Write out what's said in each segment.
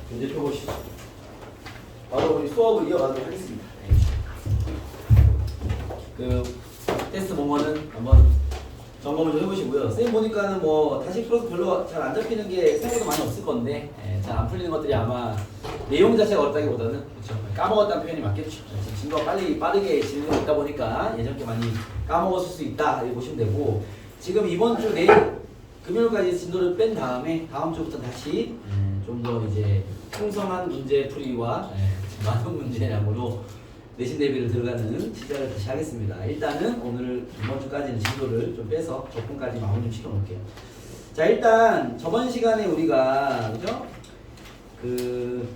문제 펴보시죠. 바로 우리 수업을 이어가도록 하겠습니다. 그 테스트 모먼은 한번 점검을 좀 해보시고요. 선생님 보니까는 뭐 다시 풀어서 별로 잘 안 잡히는 게 생각보다 많이 없을 건데 잘 안 풀리는 것들이 아마 내용 자체가 어렵다기보다는 그렇죠. 까먹었다는 표현이 맞겠죠. 진도가 빠르게 진행되고 있다 보니까 예전 게 많이 까먹었을 수 있다 이렇게 보시면 되고, 지금 이번 주 내일 금요일까지 진도를 뺀 다음에 다음 주부터 다시 좀 더 이제 풍성한 문제 풀이와 많은 문제량으로 내신 대비를 들어가는 시작을 다시 하겠습니다. 일단은 오늘 이번 주까지는 진도를 좀 빼서 적분까지 마무리 좀 시켜놓을게요. 자, 일단 저번 시간에 우리가 그죠? 그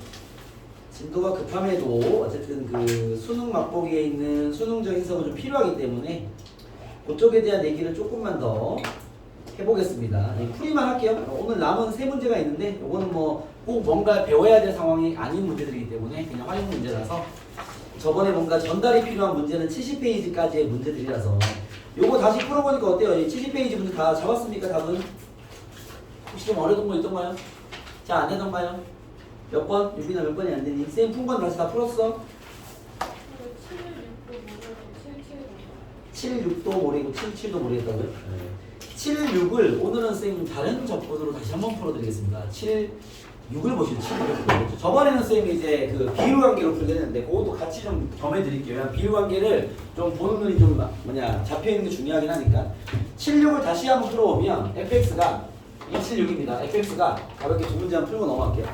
진도가 급함에도 어쨌든 그 수능 맛보기에 있는 수능적 해석은 좀 필요하기 때문에 그쪽에 대한 얘기를 조금만 더 해보겠습니다. 풀이만 할게요. 오늘 남은 세 문제가 있는데 이거는 뭐 꼭 뭔가 배워야 될 상황이 아닌 문제들이기 때문에 그냥 활용 문제라서, 저번에 뭔가 전달이 필요한 문제는 70페이지까지의 문제들이라서 요거 다시 풀어보니까 어때요? 70페이지 문제 다 잡았습니까? 답은? 혹시 좀 어려운 거 있던가요? 잘 안 되던가요? 몇 번? 유빈아 몇 번이 안 되니? 쌤 푼 건 다시 다 풀었어? 7, 6도 모르고 7, 7도 모르겠다고요? 7, 6을 오늘은 쌤 다른 접근으로 다시 한번 풀어드리겠습니다. 7, 6을 보시죠. 7, 6을. 저번에는 쌤이 이제 그 비율 관계로 풀게 했는데 그것도 같이 좀 점해드릴게요. 비율 관계를 좀 보는 눈이 좀 잡혀있는 게 중요하긴 하니까. 7, 6을 다시 한번 풀어보면 fx가 276입니다. fx가 가볍게 두 문제 한번 풀고 넘어갈게요.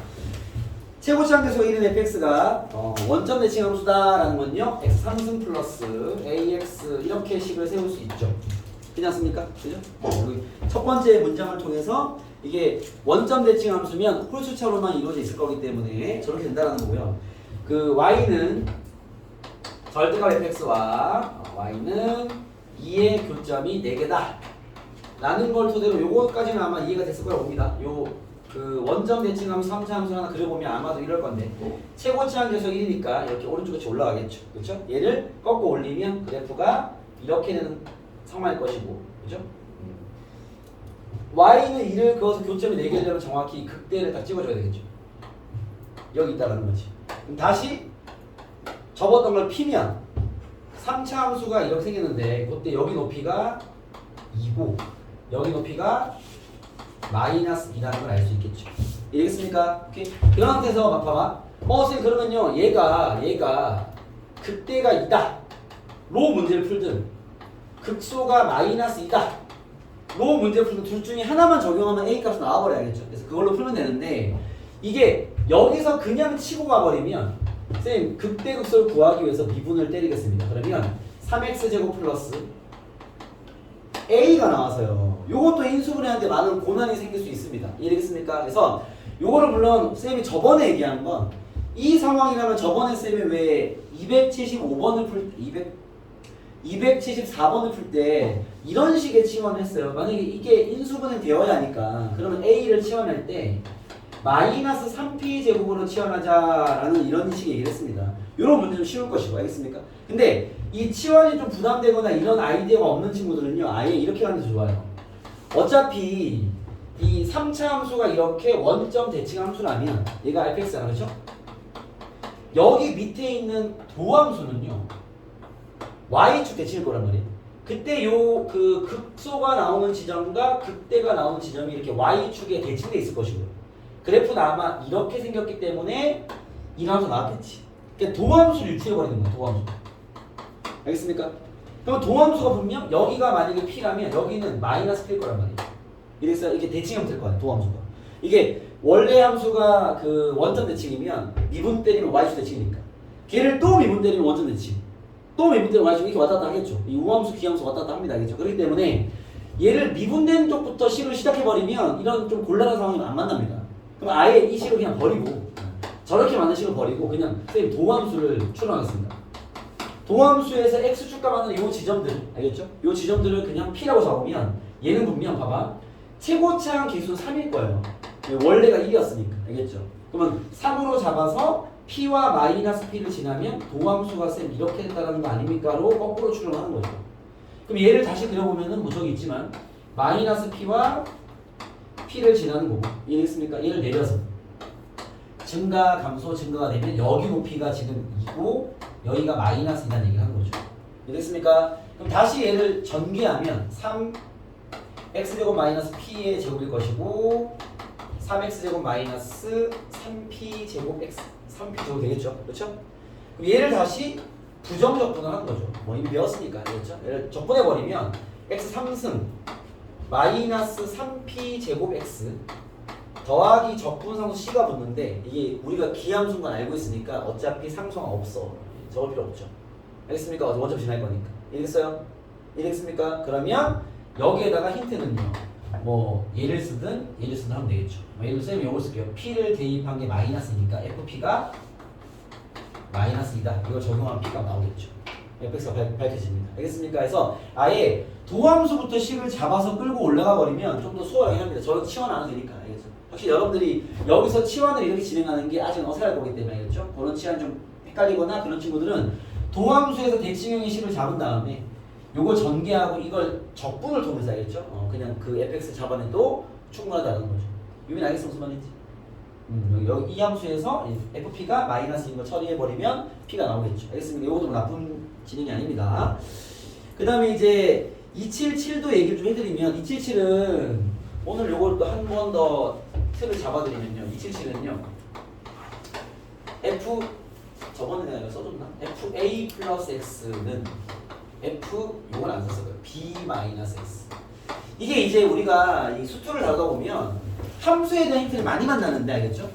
최고치항계수 1인 fx가 원점 대칭 함수다라는 건요, x 상승 플러스 ax 이렇게 식을 세울 수 있죠. 그렇지 않습니까? 그죠? 첫 번째 문장을 통해서 이게 원점 대칭 함수면 홀수차로만 이루어져 있을 거기 때문에 저렇게 된다는 거고요. 그 y는 절대값 fx와 y는 2의 교점이 4개다 라는 걸 토대로 요거까지는 아마 이해가 됐을 거라고 봅니다. 그 원점 대칭 함수 3차 함수 하나 그려보면 아마도 이럴 건데, 최고치항 계속 1이니까 이렇게 오른쪽같이 올라가겠죠. 그렇죠? 얘를 꺾고 올리면 그래프가 이렇게 되는 상황일 것이고, 그죠? y는 2를 그어서 교점이 4개려면 정확히 극대를 다 찍어줘야 되겠죠. 여기 있다라는 거지. 그럼 다시 접었던 걸 피면 3차 함수가 이렇게 생겼는데 그때 여기 높이가 2고 여기 높이가 마이너스 2라는 걸 알 수 있겠죠. 이해겠습니까? 오케이. 그런 상태에서 막 봐봐. 선생님 그러면요 얘가 극대가 있다 로 문제를 풀든 극소가 마이너스 2다 로 문제를 풀든 둘 중에 하나만 적용하면 A 값이 나와버려야겠죠. 그래서 그걸로 풀면 되는데, 이게 여기서 그냥 치고 가버리면 선생님 극대 극소를 구하기 위해서 미분을 때리겠습니다. 그러면 3x제곱 플러스 A가 나와서요. 요것도 인수분해하는데 많은 고난이 생길 수 있습니다. 이해되겠습니까? 그래서 요거를 물론 쌤이 저번에 얘기한 건 이 상황이라면 저번에 쌤이 왜 275번을 풀 274번을 풀 때 이런 식의 치환을 했어요. 만약에 이게 인수분해 되어야 하니까 그러면 A를 치환할 때 마이너스 3p 제곱으로 치환하자라는 이런 식의 얘기를 했습니다. 이런 문제 좀 쉬울 것이고, 알겠습니까? 근데 이 치환이 좀 부담되거나 이런 아이디어가 없는 친구들은요 아예 이렇게 가는 게 좋아요. 어차피 이 3차 함수가 이렇게 원점 대칭 함수라면 얘가 fx잖아, 그렇죠? 여기 밑에 있는 도함수는요 y축 대칭일 거란 말이에요. 그때 요 그 극소가 나오는 지점과 극대가 나오는 지점이 이렇게 y축에 대칭돼 있을 것이고요. 그래프는 아마 이렇게 생겼기 때문에 이 함수 나왔겠지. 그러니까 도함수를 유추해버리는 거야, 도함수. 알겠습니까? 그럼 도함수가 분명 여기가 만약에 p라면 여기는 마이너스 p일 거란 말이에요. 이래서 이렇게 대칭하면 될 거 아니야, 도함수가. 이게 원래 함수가 그 원점 대칭이면 미분 때리면 y축 대칭이니까. 걔를 또 미분 때리면 원점 대칭. 또 미분 때리면 y축 이렇게 왔다 갔다 하겠죠. 이 우함수, 기함수 왔다 갔다 합니다, 알겠죠? 그렇기 때문에 얘를 미분된 쪽부터 식을 시작해버리면 이런 좀 곤란한 상황이 안 만납니다. 그럼 아예 이 식을 그냥 버리고 저렇게 만든 식을 버리고 그냥 선생님 도함수를 출원하겠습니다. 도함수에서 x축과 맞는 요 지점들, 알겠죠? 요 지점들을 그냥 p라고 잡으면 얘는 분명 봐봐 최고차항 계수는 3일 거예요. 원래가 1이었으니까, 알겠죠? 그러면 3으로 잡아서 p와 마이너스 p를 지나면 도함수가 쌤 이렇게 됐다는 거 아닙니까?로 거꾸로 추론하는 거죠. 그럼 얘를 다시 그려보면은 뭐 저기 있지만 마이너스 p와 p를 지나는 거고, 이해했습니까? 얘를 내려서 증가, 감소, 증가가 되면 여기 높이가 지금 2고 여기가 마이너스이라는 얘기를 하는 거죠. 이해됐습니까? 그럼 다시 얘를 전개하면 3x제곱 마이너스 p의 제곱일 것이고 3x제곱 마이너스 3p제곱 x 3p제곱 되겠죠? 그렇죠? 그럼 얘를 다시 부정적분을 하는 거죠. 뭐 이미 배웠으니까. 그렇죠? 얘를 적분해버리면 x 3승 마이너스 3p제곱 x 더하기 적분상수 c가 붙는데 이게 우리가 기함수인 건 알고 있으니까 어차피 상수가 없어. 적을 필요 없죠. 알겠습니까? 어차피 지날 거니까. 이해됐어요? 이해됐습니까? 그러면 여기에다가 힌트는요. 뭐 얘를 쓰든 하면 되겠죠. 뭐 예를 들면 이걸 쓸게요. p를 대입한 게 마이너스니까 fp가 마이너스이다. 이걸 적용하면 p가 나오겠죠. fx가 밝혀집니다. 알겠습니까? 그래서 아예 도함수부터 식을 잡아서 끌고 올라가 버리면 좀 더 수월하긴 합니다. 저는 치환 안 해도 되니까. 알겠죠? 확실히 여러분들이 여기서 치환을 이렇게 진행하는 게 아직은 어색할 거기 때문에 알겠죠? 그런 치환 좀 헷갈리거나 그런 친구들은 도함수에서 대칭형의 식을 잡은 다음에 요걸 전개하고 이걸 적분을 통해서 알겠죠? 그냥 그 fx 잡아내도 충분하다는 거죠. 유민 알겠어 무슨 말인지? 여기 이 함수에서 fp가 마이너스인 거 처리해버리면 p가 나오겠죠. 알겠습니까? 요것도 뭐 나쁜 진행이 아닙니다. 그 다음에 이제 277도 얘기를 좀 해드리면 277은 오늘 요걸 또 한 번 더 틀을 잡아드리면요. 277은요. f 저번에 내가 써줬나? fa 플러스 x는 f 요걸 안 썼어요. b 마이너스 x. 이게 이제 우리가 이 수투를 다루다 보면 함수에 대한 힌트를 많이 만나는데 알겠죠?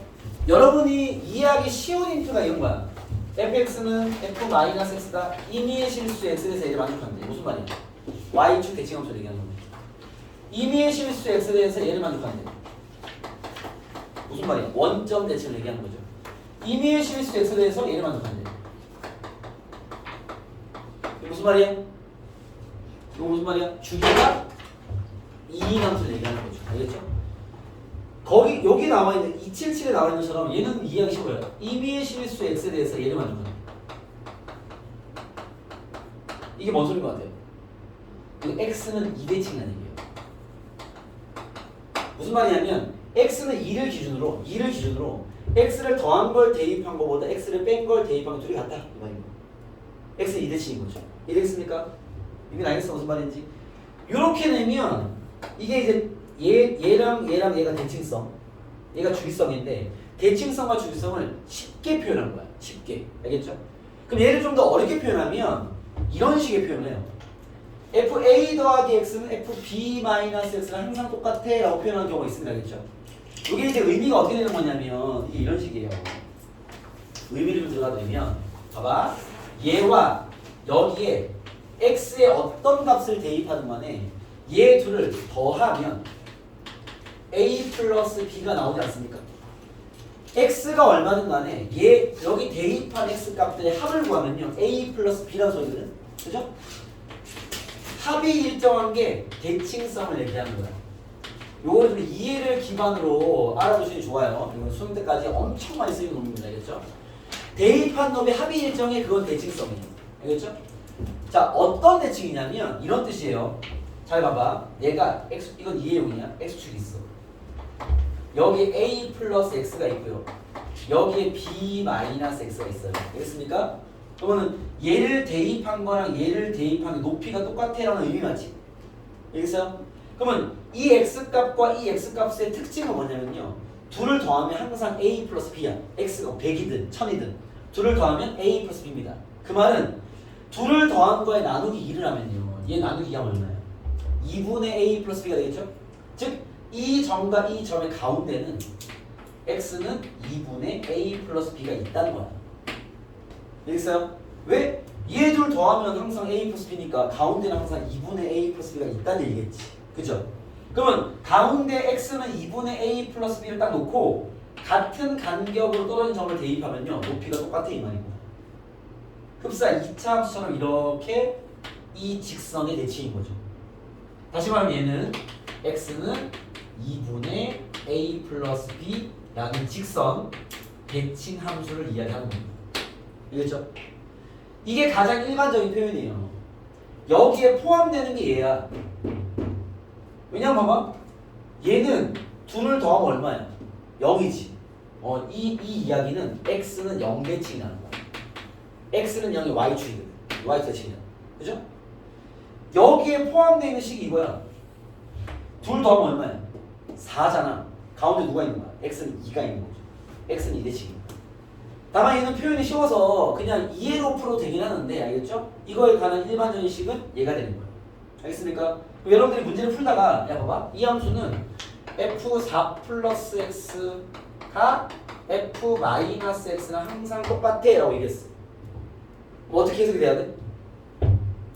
여러분이 이해하기 쉬운 힌트가 이런 거야. fx는 f 마이너스 x가 임의의 실수 x에 대해서 얘를 만족한대. 무슨 말이야? y축 대칭함수 얘기하는 겁니다. 임의의 실수 x에 대해서 얘를 만족한대. 무슨 말이야? 원점 대칭을 얘기하는 거죠. 임의의 실수 x에 대해서 얘를 만족한대. 이게 무슨 말이야? 이거 무슨 말이야? 주기가 이인함수를 얘기하는 거죠. 알겠죠? 거기 여기 나와 있는 277에 나와 있는 것처럼 얘는 이해하기 쉬워요. 임의의 실수 x에 대해서 얘를 만족한다. 이게 뭔 소리인 것 같아요? x는 2대칭이라는 얘기예요. 무슨 말이냐면 x는 2를 기준으로 x를 더한 걸 대입한 것보다 x를 뺀 걸 대입한 게 둘이 같다. 이 말인 거예요. x는 2대칭인 거죠. 이해됐습니까? 이게 알겠어 무슨 말인지? 이렇게 내면 이게 이제 얘랑 얘가 대칭성, 얘가 주기성인데 대칭성과 주기성을 쉽게 표현한 거야. 쉽게. 알겠죠? 그럼 얘를 좀 더 어렵게 표현하면 이런 식의 표현을 해요. fa 더하기 x는 fb 마이너스 x랑 항상 똑같아 라고 표현하는 경우가 있습니다. 알겠죠? 이게 이제 의미가 어떻게 되는 거냐면 이게 이런 식이에요. 의미를 좀 들어가드리면 봐봐. 얘와 여기에 x의 어떤 값을 대입하든 간에 얘 둘을 더하면 a 플러스 b가 나오지 않습니까? x가 얼마든 간에 얘 여기 대입한 x 값들의 합을 구하면요 a 플러스 b라는 소리거든. 그죠? 합이 일정한 게 대칭성을 얘기하는 거야. 요거를 좀 이해를 기반으로 알아두시니 좋아요. 이건 수능 때까지 엄청 많이 쓰이는 놈입니다. 알겠죠? 대입한 놈의 합이 일정해 그건 대칭성이에요. 알겠죠? 자, 어떤 대칭이냐면 이런 뜻이에요. 잘 봐봐. 얘가 x 이건 이해용이야. x축이 있어. 여기 a 플러스 x가 있고요. 여기에 b 마이너스 x가 있어요. 알겠습니까? 그러면은 얘를 대입한 거랑 얘를 대입한 게 높이가 똑같아라는 의미 맞지? 알겠어요? 그러면 이 x값과 이 x값의 특징은 뭐냐면요. 둘을 더하면 항상 a 플러스 b야. x가 100이든 1000이든 둘을 더하면 a 플러스 b입니다. 그 말은 둘을 더한 거에 나누기 2를 하면요. 얘 나누기 2하면 얼마예요? 2분의 a 플러스 b가 되겠죠? 즉 이 점과 이 점의 가운데는 x는 2분의 a 플러스 b가 있다는 거야. 알겠어요? 왜? 얘 둘 더하면 항상 a 플러스 b니까 가운데는 항상 2분의 a 플러스 b가 있다는 얘기겠지. 그죠? 그러면 가운데 x는 2분의 a 플러스 b를 딱 놓고 같은 간격으로 떨어진 점을 대입하면요. 높이가 똑같아 이 말이고. 흡사 2차 함수처럼 이렇게 이 직선의 대칭인 거죠. 다시 말하면 얘는 x는 2분의 a 플러스 b라는 직선 대칭 함수를 이야기하는 겁니다. 알겠죠? 이게 가장 일반적인 표현이에요. 여기에 포함되는 게 얘야. 왜냐면 봐봐. 얘는 둘을 더하면 얼마야? 0이지. 이 이야기는 x는 0대칭이라는 거야. x는 0이 y축이거든. y대칭이야. 그죠? 여기에 포함되어 있는 식이 이거야. 둘 더하면 얼마야? 4잖아. 가운데 누가 있는 거야? x는 2가 있는 거죠. x는 2대칭이야. 다만 얘는 표현이 쉬워서 그냥 이해로 풀어도 되긴 하는데, 알겠죠? 이거에 관한 일반적인 식은 얘가 되는 거야. 알겠습니까? 그럼 여러분들이 문제를 풀다가, 야 봐봐, 이 함수는 f4 플러스 x가 f 마이너스 x랑 항상 똑같아 라고 얘기했어. 뭐 어떻게 해석이 돼야 돼?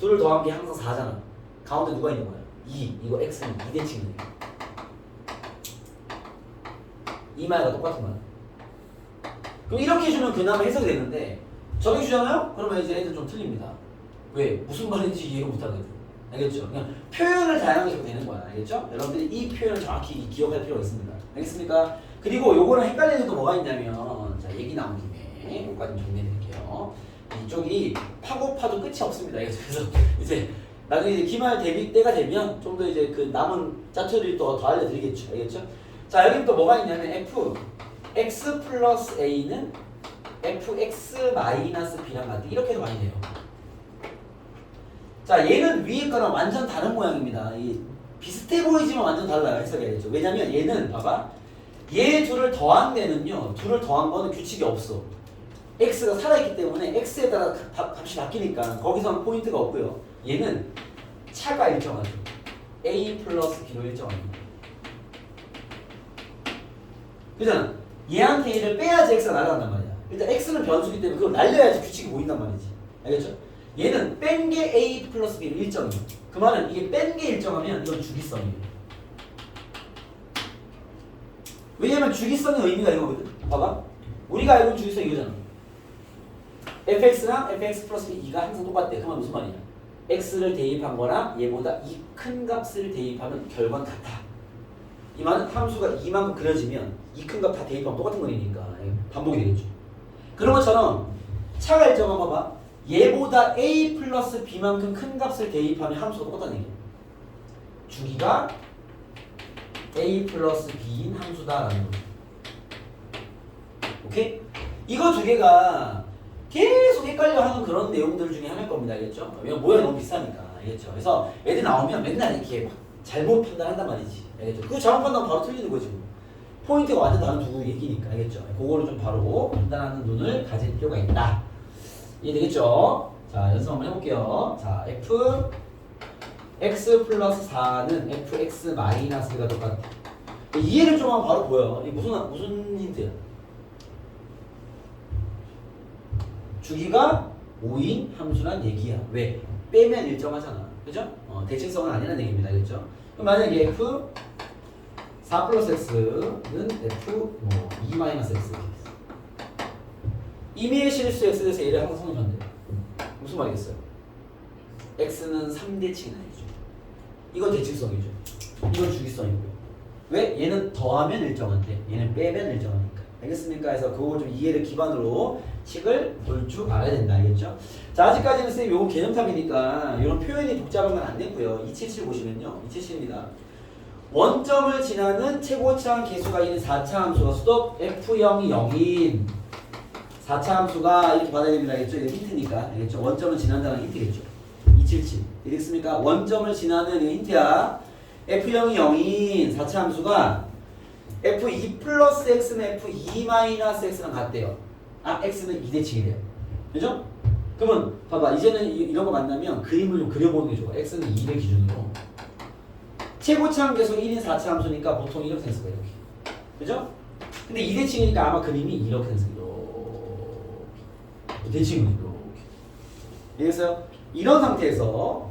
둘을 더한 게 항상 4잖아. 가운데 누가 있는 거야? 2. 이거 x는 2대칭이네. 이 말과 똑같은 거야. 그럼 이렇게 해주면 그나마 해석이 되는데, 저렇게 주잖아요? 그러면 이제 애들 좀 틀립니다. 왜? 무슨 말인지 이해를 못하거든. 알겠죠? 그냥 표현을 다양하게 해도 되는 거야. 알겠죠? 여러분들이 이 표현을 정확히 기억할 필요가 있습니다. 알겠습니까? 그리고 요거는 헷갈리는 게 뭐가 있냐면, 자, 얘기 나온 김에 여기까지 정리해드릴게요. 이쪽이 파고 파도 끝이 없습니다. 그래서 이제 나중에 이제 기말 대비 때가 되면 좀 더 이제 그 남은 짜투리를 더 알려드리겠죠. 알겠죠? 자, 여기 또 뭐가 있냐면 x 플러스 a는 fx 마이너스 b랑 같은 이렇게 해도 많이 돼요. 자, 얘는 위에 거랑 완전 다른 모양입니다. 이 비슷해 보이지만 완전 달라요. 해석해야겠죠. 왜냐면 얘는 봐봐, 얘 둘을 더한 데는요, 둘을 더한 거는 규칙이 없어. x가 살아있기 때문에 x에 따라 값이 바뀌니까 거기서는 포인트가 없고요. 얘는 차가 일정하죠. a 플러스 b로 일정합니다. 그잖아. 얘한테 얘를 빼야지 x가 날아간단 말이야. 일단 x는 변수기 때문에 그걸 날려야지 규칙이 보인단 말이지. 알겠죠? 얘는 뺀 게 a 플러스 b로 일정이에요. 그 말은 이게 뺀 게 일정하면 이건 주기성이에요. 왜냐면 주기성의 의미가 이거거든. 봐봐. 우리가 알고 있는 주기성 이거잖아. fx랑 fx 플러스 b 2가 항상 똑같대. 그 말 무슨 말이야? x를 대입한 거랑 얘보다 이 큰 값을 대입하면 결과는 같아. 이 말은 함수가 이만큼 그려지면 이 큰 값 다 대입하면 똑같은 거니까 반복이 되겠죠. 그런 것처럼 차가 일정한 거 봐봐. 얘보다 a 플러스 b만큼 큰 값을 대입하면 함수가 똑같다는 얘기야. 주기가 a 플러스 b인 함수다라는 거죠. 오케이? 이거 두 개가 계속 헷갈려하는 그런 내용들 중에 하나일 겁니다. 알겠죠? 왜냐면 모양이 너무 비싸니까. 알겠죠? 그래서 애들 나오면 맨날 이렇게 막 잘못 판단한단 말이지. 알겠죠? 그 잘못 판단 바로 틀리는 거지. 포인트가 완전 다른 두 얘기니까. 알겠죠? 그거를 좀 바로 판단하는 눈을 가질 필요가 있다. 이해되겠죠? 자, 연습 한번 해볼게요. 자, x 플러스 4는 fx 마이너스가 똑같아. 이해를 좀 하면 바로 보여. 이게 무슨 힌트야? 주기가 5인 함수란 얘기야. 왜? 빼면 일정하잖아. 그죠? 대칭성은 아니라는 얘기입니다. 그죠? 그럼 만약에 f 4 플러스 x는 f 2 마이너스 x. 임의의 실수 x에서 얘를 항상 성립한대. 무슨 말이겠어요? x는 3대칭은 아니죠. 이건 대칭성이죠. 이건 주기성이고요. 왜? 얘는 더하면 일정한데 얘는 빼면 일정하니까. 알겠습니까? 그래서 그거 좀 이해를 기반으로 식을 볼 줄 알아야 된다. 알겠죠? 자, 아직까지는 선생님 요거 개념탑이니까 이런 표현이 복잡한 건 안 됐고요. 277 보시면요. 277입니다. 원점을 지나는 최고차항 개수가 있는 4차 함수가 수도 f0이 0인 4차 함수가 이렇게 받아야 됩니다. 알겠죠? 이게 힌트니까. 알겠죠? 원점을 지난다는 힌트겠죠. 277. 이랬습니까? 원점을 지나는 이 힌트야. f0이 0인 4차 함수가 f2 플러스 x는 f2 마이너스 x랑 같대요. 아, x는 2대칭이래요. 그죠? 그러면 봐봐. 이제는 이런 거 만나면 그림을 좀 그려보는 게 좋아. x는 2를 기준으로. 최고차항 계속 1인 4차 함수니까 보통 이렇게 생겼을 거예요. 이렇게. 그죠? 근데 2대칭이니까 아마 그림이 이렇게 생겼을 거예요. 대칭은 이렇게. 이해했어요? 이런 상태에서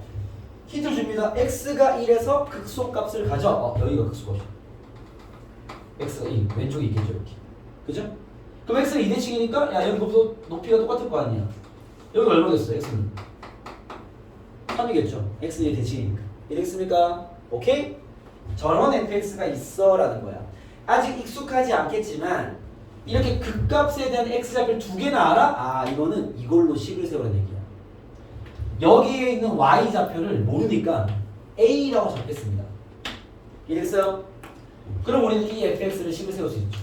힌트 줍니다. x가 1에서 극소값을 가져. 여기가 극소값이야. x가 1. 왼쪽에 있겠죠. 이렇게. 그죠? 그럼 x는 2대칭이니까 야 여기부터 높이가 똑같을 거 아니야. 여기 얼마 됐어? x는 3이겠죠. x는 2대칭이니까. 이해됐습니까? 오케이? 저런 fx가 있어 라는 거야. 아직 익숙하지 않겠지만 이렇게 극값에 대한 x좌표를 두 개나 알아? 아, 이거는 이걸로 식을 세우라는 얘기야. 여기에 있는 y좌표를 모르니까 a라고 잡겠습니다. 이해됐어요? 그럼 우리는 이 fx를 식을 세울 수 있죠.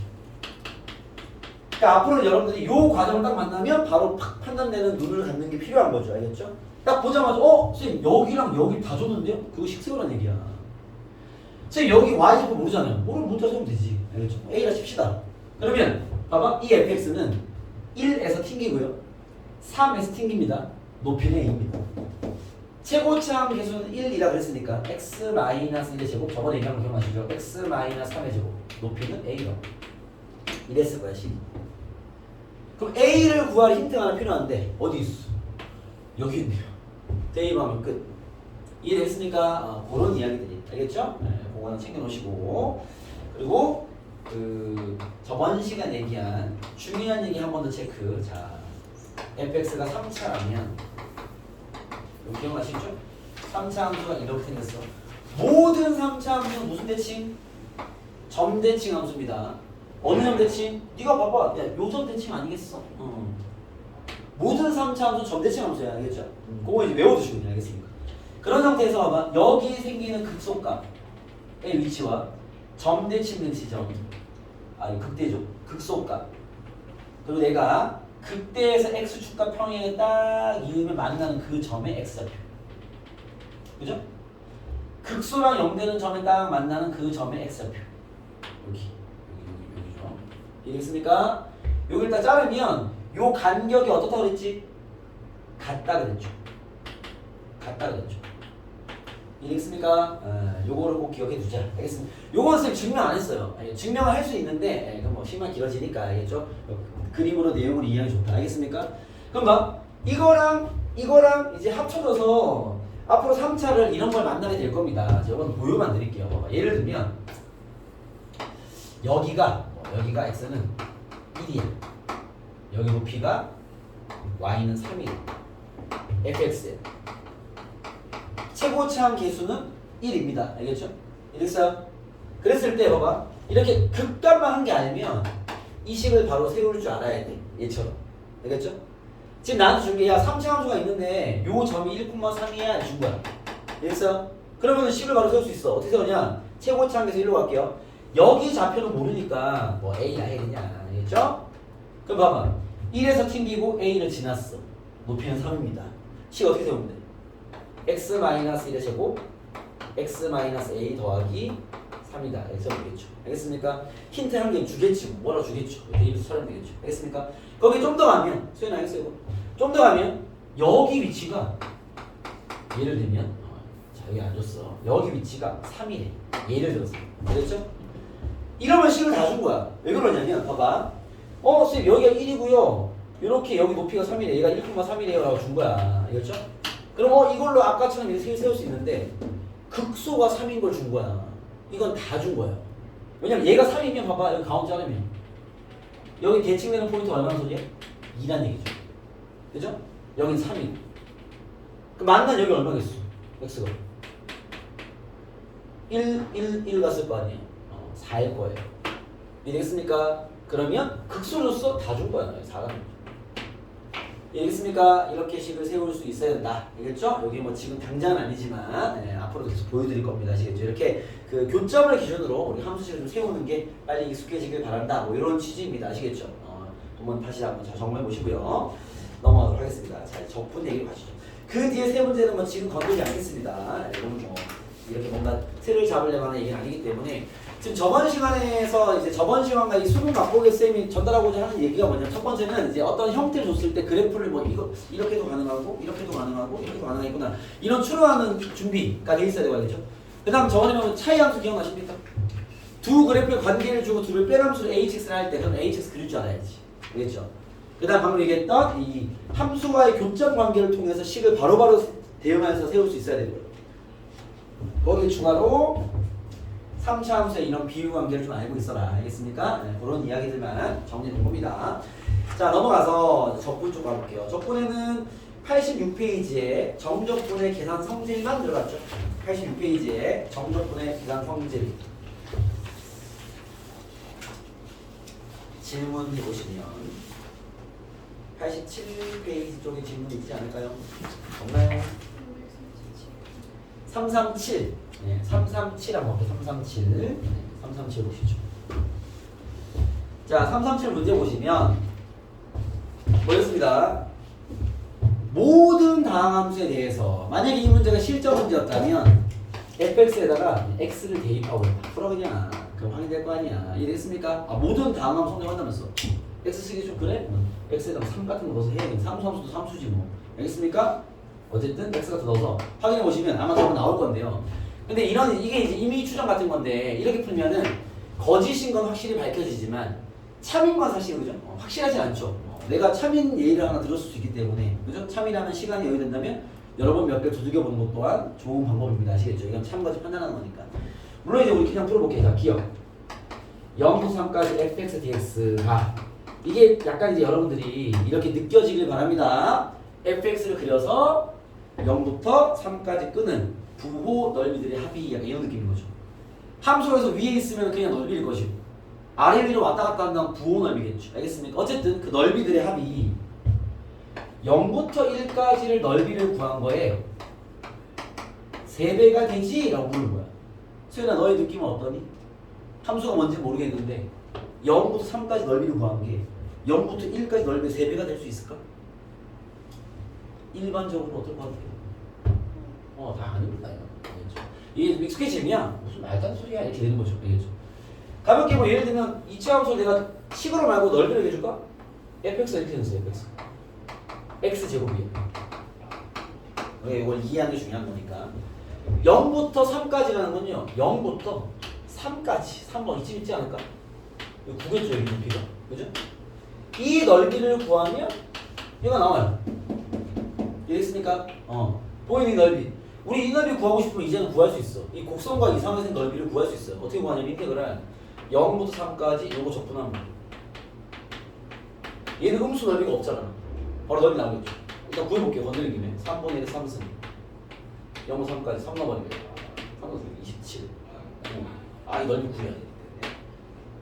그러니까 앞으로 여러분들이 요 과정을 딱 만나면 바로 팍 판단되는 눈을 갖는 게 필요한 거죠. 알겠죠? 딱 보자마자 선생님 여기랑 여기 다 줬는데요? 그거 식세우란 얘기야. 선생님 여기 y제곱 모르잖아요. 모르면 문자 세우면 되지. 알겠죠? a라 칩시다. 그러면 봐봐. 이 fx는 1에서 튕기고요. 3에서 튕깁니다. 높이는 a입니다. 최고차항 계수는 1이라 그랬으니까 x-1의 제곱 저번에 얘기한 거 기억나시죠? x-3의 제곱 높이는 a라고 이랬을 거야. 식. 그럼 a를 구할 힌트가 하나 필요한데 어디 있어? 여기 있네요. 대입하면 끝. 이해되겠습니까? 그런 이야기들이 알겠죠? 네, 그거는 챙겨놓으시고 그리고 저번 시간 얘기한 중요한 얘기 한 번 더 체크. 자, fx가 3차라면 여기 기억나시죠? 3차 함수가 이렇게 생겼어. 모든 3차 함수는 무슨 대칭? 점대칭 함수입니다. 어느 점 대칭? 네가 봐봐. 야, 요점 대칭 아니겠어? 모든 3차 함수 점대칭 함수야. 알겠죠? 그거 이제 외워두시면 알겠습니까? 그런 상태에서 봐봐. 여기 생기는 극소값의 위치와 점대칭된 지점. 극대죠. 극소값. 그리고 내가 극대에서 x축과 평행에 딱 이으면 만나는 그 점의 x좌표. 그죠? 극소랑 0되는 점에 딱 만나는 그 점의 x좌표. 여기죠. 이해됐습니까? 여기를 딱 자르면 요 간격이 어떻다고 그랬지? 같다 그랬죠. 같다 그랬죠. 이해됐습니까? 요거를 꼭 기억해 두자. 알겠습니다. 요건 선생님 증명 안 했어요. 증명을 할 수 있는데 이건 뭐 시간 길어지니까 알겠죠? 그림으로 내용을 이해하기 좋다. 알겠습니까? 그럼 봐. 이거랑 이제 합쳐져서 앞으로 3차를 이런 걸 만나게 될 겁니다. 이건 보여만 드릴게요. 봐봐. 예를 들면 여기가 x는 1이야. 여기 높이가 y는 3이야. fx에 최고차항 계수는 1입니다. 알겠죠? 이랬어요? 그랬을 때 봐봐. 이렇게 극값만 한 게 아니면 이 식을 바로 세울 줄 알아야 돼. 얘처럼. 알겠죠? 지금 나한테 준 게 야 3차 함수가 있는데 요 점이 1,3이야 준 거야. 알겠어? 그러면 식을 바로 세울 수 있어. 어떻게 세우냐? 최고차항 계수 1로 갈게요. 여기 좌표는 모르니까 뭐 A야 해야 알겠죠? 그럼 봐봐. 1에서 튕기고 A를 지났어. 높이는 3입니다. 식 어떻게 세우면 돼? x-1의 제곱 x-a 더하기 3이다. 이렇게 써면 되겠죠. 알겠습니까? 힌트 한 개 주겠지. 뭐라 주겠죠. 대입에서 처리하면 되겠죠. 알겠습니까? 거기 좀 더 가면 수현 알겠어요? 좀 더 가면 여기 위치가 예를 들면 자 여기 안 줬어. 여기 위치가 3이래. 예를 들어서. 알겠죠? 이러면 식을 다 준 거야. 왜 그러냐면 봐봐. 선생님 여기가 1이고요. 이렇게 여기 높이가 3이래. 얘가 1,3이래요 라고 준 거야. 알겠죠? 그럼 이걸로 아까처럼 이렇게 세울 수 있는데 극소가 3인 걸 준 거야. 이건 다 준 거야. 왜냐면 얘가 3이면 봐봐. 여기 가운데 자르면 여기 대칭되는 포인트 얼마나 소리야? 2란 얘기죠. 그죠? 여긴 3이. 그 만난 여기 얼마겠어? x가 1 갔을 거 아니에요. 4일 거예요. 이해되겠습니까? 그러면 극소로서 다 준 거야. 4가. 이해겠습니까? 이렇게 식을 세울 수 있어야 된다. 알겠죠? 여기 뭐 지금 당장은 아니지만 앞으로 계속 보여드릴 겁니다. 아시겠죠? 이렇게 그 교점을 기준으로 우리 함수식을 좀 세우는 게 빨리 익숙해지길 바란다. 뭐 이런 취지입니다. 아시겠죠? 한번 다시 한번 잘 정리해 보시고요. 넘어가도록 하겠습니다. 자, 적분 얘기로 가시죠. 그 뒤에 세 문제는 뭐 지금 건드리지 않겠습니다. 이건 뭐 이렇게 뭔가 틀을 잡으려고 하는 얘기는 아니기 때문에 지금 저번 시간에서 이제 저번 시간과 이 수능 맛보기 쌤이 전달하고자 하는 얘기가 뭐냐면 첫 번째는 이제 어떤 형태를 줬을 때 그래프를 뭐 이렇게도 가능하고 이렇게도 가능하고 이렇게도 가능하겠구나 이런 추론하는 준비가 돼 있어야 되겠죠. 그다음 저번에 보면 차이 함수 기억나십니까? 두 그래프의 관계를 주고 둘을 뺀 함수를 hx를 할 때 그럼 hx 그릴 줄 알아야지. 알겠죠? 그다음 방금 얘기했던 이 함수와의 교점 관계를 통해서 식을 바로바로 대응해서 세울 수 있어야 되고요. 거기 추가로 3차 함수의 이런 비유 관계를 좀 알고 있어라. 알겠습니까? 네, 그런 이야기들만 정리된 겁니다. 자, 넘어가서 적분 쪽 가볼게요. 적분에는 86페이지에 정적분의 계산 성질만 들어갔죠. 86페이지에 정적분의 계산 성질. 질문 보시면 87페이지 쪽에 질문이 있지 않을까요? 없나요? 337. 네, 337 한번 볼게요. 337. 337 보시죠. 자, 337 문제 보시면 뭐였습니다. 모든 다항함수에 대해서 만약에 이 문제가 실전 문제였다면 fx에다가 x를 대입하고 풀어 그냥 그럼 확인될 거 아니야. 이해됐습니까? 모든 다항함수 성립한다면서 x 쓰기 좀 그래? x에다가 3 같은 거 넣어서 해. 삼수함수도 삼수지 뭐. 알겠습니까? 어쨌든 x 같은 거 넣어서 확인해 보시면 아마 답은 나올 건데요. 근데 이게 이제 임의 추정 같은 건데 이렇게 풀면은 거짓인 건 확실히 밝혀지지만 참인 건 사실 그죠? 확실하지 않죠. 내가 참인 예의를 하나 들었을 수 있기 때문에 그죠? 참이라면 시간이 여유된다면 여러 번 몇 개 두들겨 보는 것 또한 좋은 방법입니다. 아시겠죠? 이건 참까지 판단하는 거니까. 물론 이제 우리 그냥 풀어볼게요. 자, 기억 0부터 3까지 fx dx가 이게 약간 이제 여러분들이 이렇게 느껴지길 바랍니다. fx를 그려서 0부터 3까지 끄는 부호 넓이들의 합이 약간 이런 느낌인 거죠. 함수에서 위에 있으면 그냥 넓이일 것이고 아래 위로 왔다 갔다 한다면 부호 넓이겠죠. 알겠습니까? 어쨌든 그 넓이들의 합이 0부터 1까지를 넓이를 구한 거예요. 3배가 되지? 라고 물은 거야. 수연아 너의 느낌은 어떠니? 함수가 뭔지 모르겠는데 0부터 3까지 넓이를 구한 게 0부터 1까지 넓이의 3배가 될 수 있을까? 일반적으로 어떨 것 같아요? 다 아닙니다. 이게 익숙해지면 무슨 말도 안 소리야 이렇게 되는 거죠. 알겠죠? 가볍게 뭐 예를 들면 이차함수를 내가 식으로 말고 넓이를 해줄까? fx가 이렇게 되는데 fx x제곱이에요. 이걸 이해하는 게 중요한 거니까 0부터 3까지라는 건요 0부터 3까지 3번 이쯤 있지 않을까? 이거 9겠죠 이 높이가 그죠? 이 넓이를 구하면 얘가 나와요. 이해됐습니까? 보이는 이 넓이 우리 이 넓이 구하고 싶으면 이제는 구할 수 있어. 이 곡선과 이상의 넓이를 구할 수 있어요. 어떻게 구하냐면 인테그랄 0부터 3까지 요거 적분하면 얘는 음수 넓이가 없잖아. 바로 넓이 나오겠죠. 일단 구해볼게요. 건드린 김에 3분의 1 3승 0부터 3까지 3 넣어버리면 3 27 이 넓이 구해야 돼.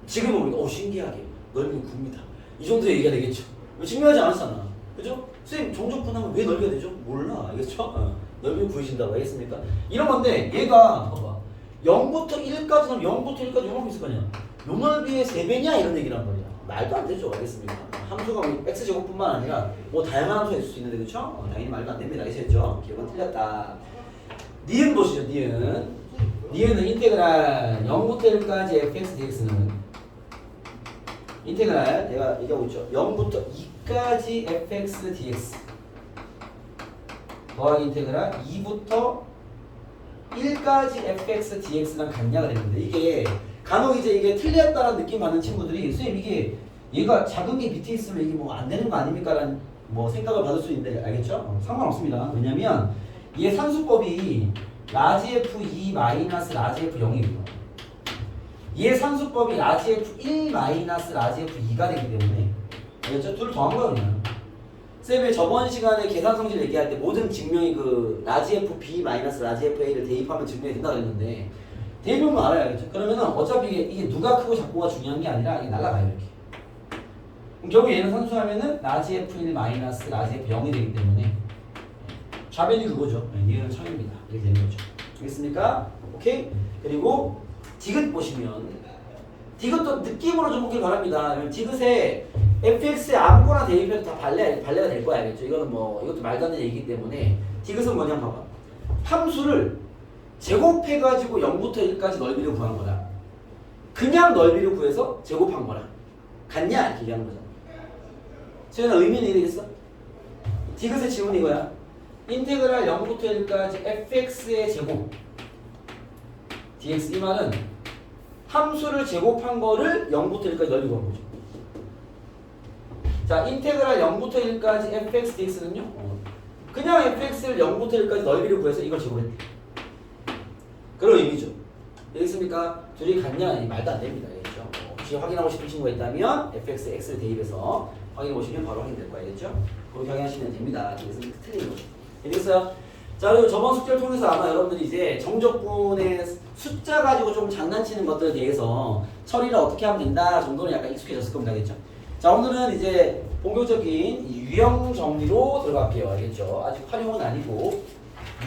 지금 우리가 신기하게 넓이는 굽니다. 이 정도 얘기가 되겠죠. 중요하지 않았잖아. 그죠? 선생님 종족분하면 왜 넓이가 되죠? 몰라. 알겠죠? 넓이를 구해진다고 하겠습니까? 이런 건데 얘가 봐봐 0부터 1까지 하면 0부터 1까지 요만큼 있을 거 아니야. 요 넓이의 3배냐 이런 얘기란 말이야. 말도 안 되죠. 알겠습니까? 함수가 x제곱뿐만 아니라 뭐 다양한 함수가 있을 수 있는데 그렇죠? 당연히 말도 안 됩니다. 아시겠죠? 기억은 틀렸다. 니은 보시죠. 니은은 인테그랄 0부터 1까지 fx dx는 인테그랄 내가 얘기하고 있죠. 0부터 2까지 fx dx 더하기 인테그랄 2부터 1까지 fx dx랑 같냐가 되는데 이게 간혹 이제 이게 틀렸다는 느낌 받는 친구들이 선생님 이게 얘가 작은 게 밑에 있으면 이게 뭐 안 되는 거 아닙니까? 라는 뭐 생각을 받을 수 있는데 알겠죠? 상관없습니다. 왜냐면 얘 산수법이 라지 f2 마이너스 라지 f0이고요. 얘 산수법이 라지 f1 마이너스 라지 f2가 되기 때문에 알겠죠? 둘을 더한 거예요 그냥. 쌤이 저번 시간에 계산 성질 얘기할 때 모든 증명이 그 라지 fb 마이너스 라지 fa를 대입하면 증명이 된다고 했는데 대입하면 알아야겠죠. 그러면은 어차피 이게 누가 크고 작고가 중요한 게 아니라 이게 날아가요 이렇게. 그럼 결국 얘는 산수하면은 라지 f1 마이너스 라지 f0이 되기 때문에 좌변이 그거죠. 얘는 청입니다. 이렇게 되는 거죠. 알겠습니까? 오케이? 그리고 디귿 보시면 디귿도 느낌으로 좀 보길 바랍니다. 디귿에 fx에 아무거나 대입해도 다 발레가 될 거야. 알겠죠? 이거는 뭐 이것도 말도 안 되는 얘기이기 때문에 디귿은 뭐냐면 봐봐. 함수를 제곱해가지고 0부터 1까지 넓이를 구한 거다. 그냥 넓이를 구해서 제곱한 거라. 같냐? 이렇게 얘기하는 거잖아. 수연아 의미는 이해되겠어? 디귿의 지문이 이거야. 인테그랄 0부터 1까지 fx의 제곱 dx 이 말은 함수를 제곱한 거를 0부터 1까지 넓이 구한 거죠. 자, 인테그랄 0부터 1까지 fx dx는요. 그냥 fx를 0부터 1까지 넓이를 구해서 이걸 제곱했대. 그런 의미죠. 되겠습니까? 둘이 같냐? 말도 안 됩니다. 알겠죠? 혹시 확인하고 싶은 친구가 있다면 fx, x를 대입해서 확인해 보시면 바로 확인될 거예요. 알겠죠? 그렇게 확인하시면 됩니다. 그래서 틀린 거죠. 되겠어요? 자, 그리고 저번 숙제를 통해서 아마 여러분들이 이제 정적분의 숫자 가지고 좀 장난치는 것들에 대해서 처리를 어떻게 하면 된다 정도는 약간 익숙해졌을 겁니다. 알겠죠? 자, 오늘은 이제 본격적인 유형 정리로 들어갈게요. 알겠죠? 아직 활용은 아니고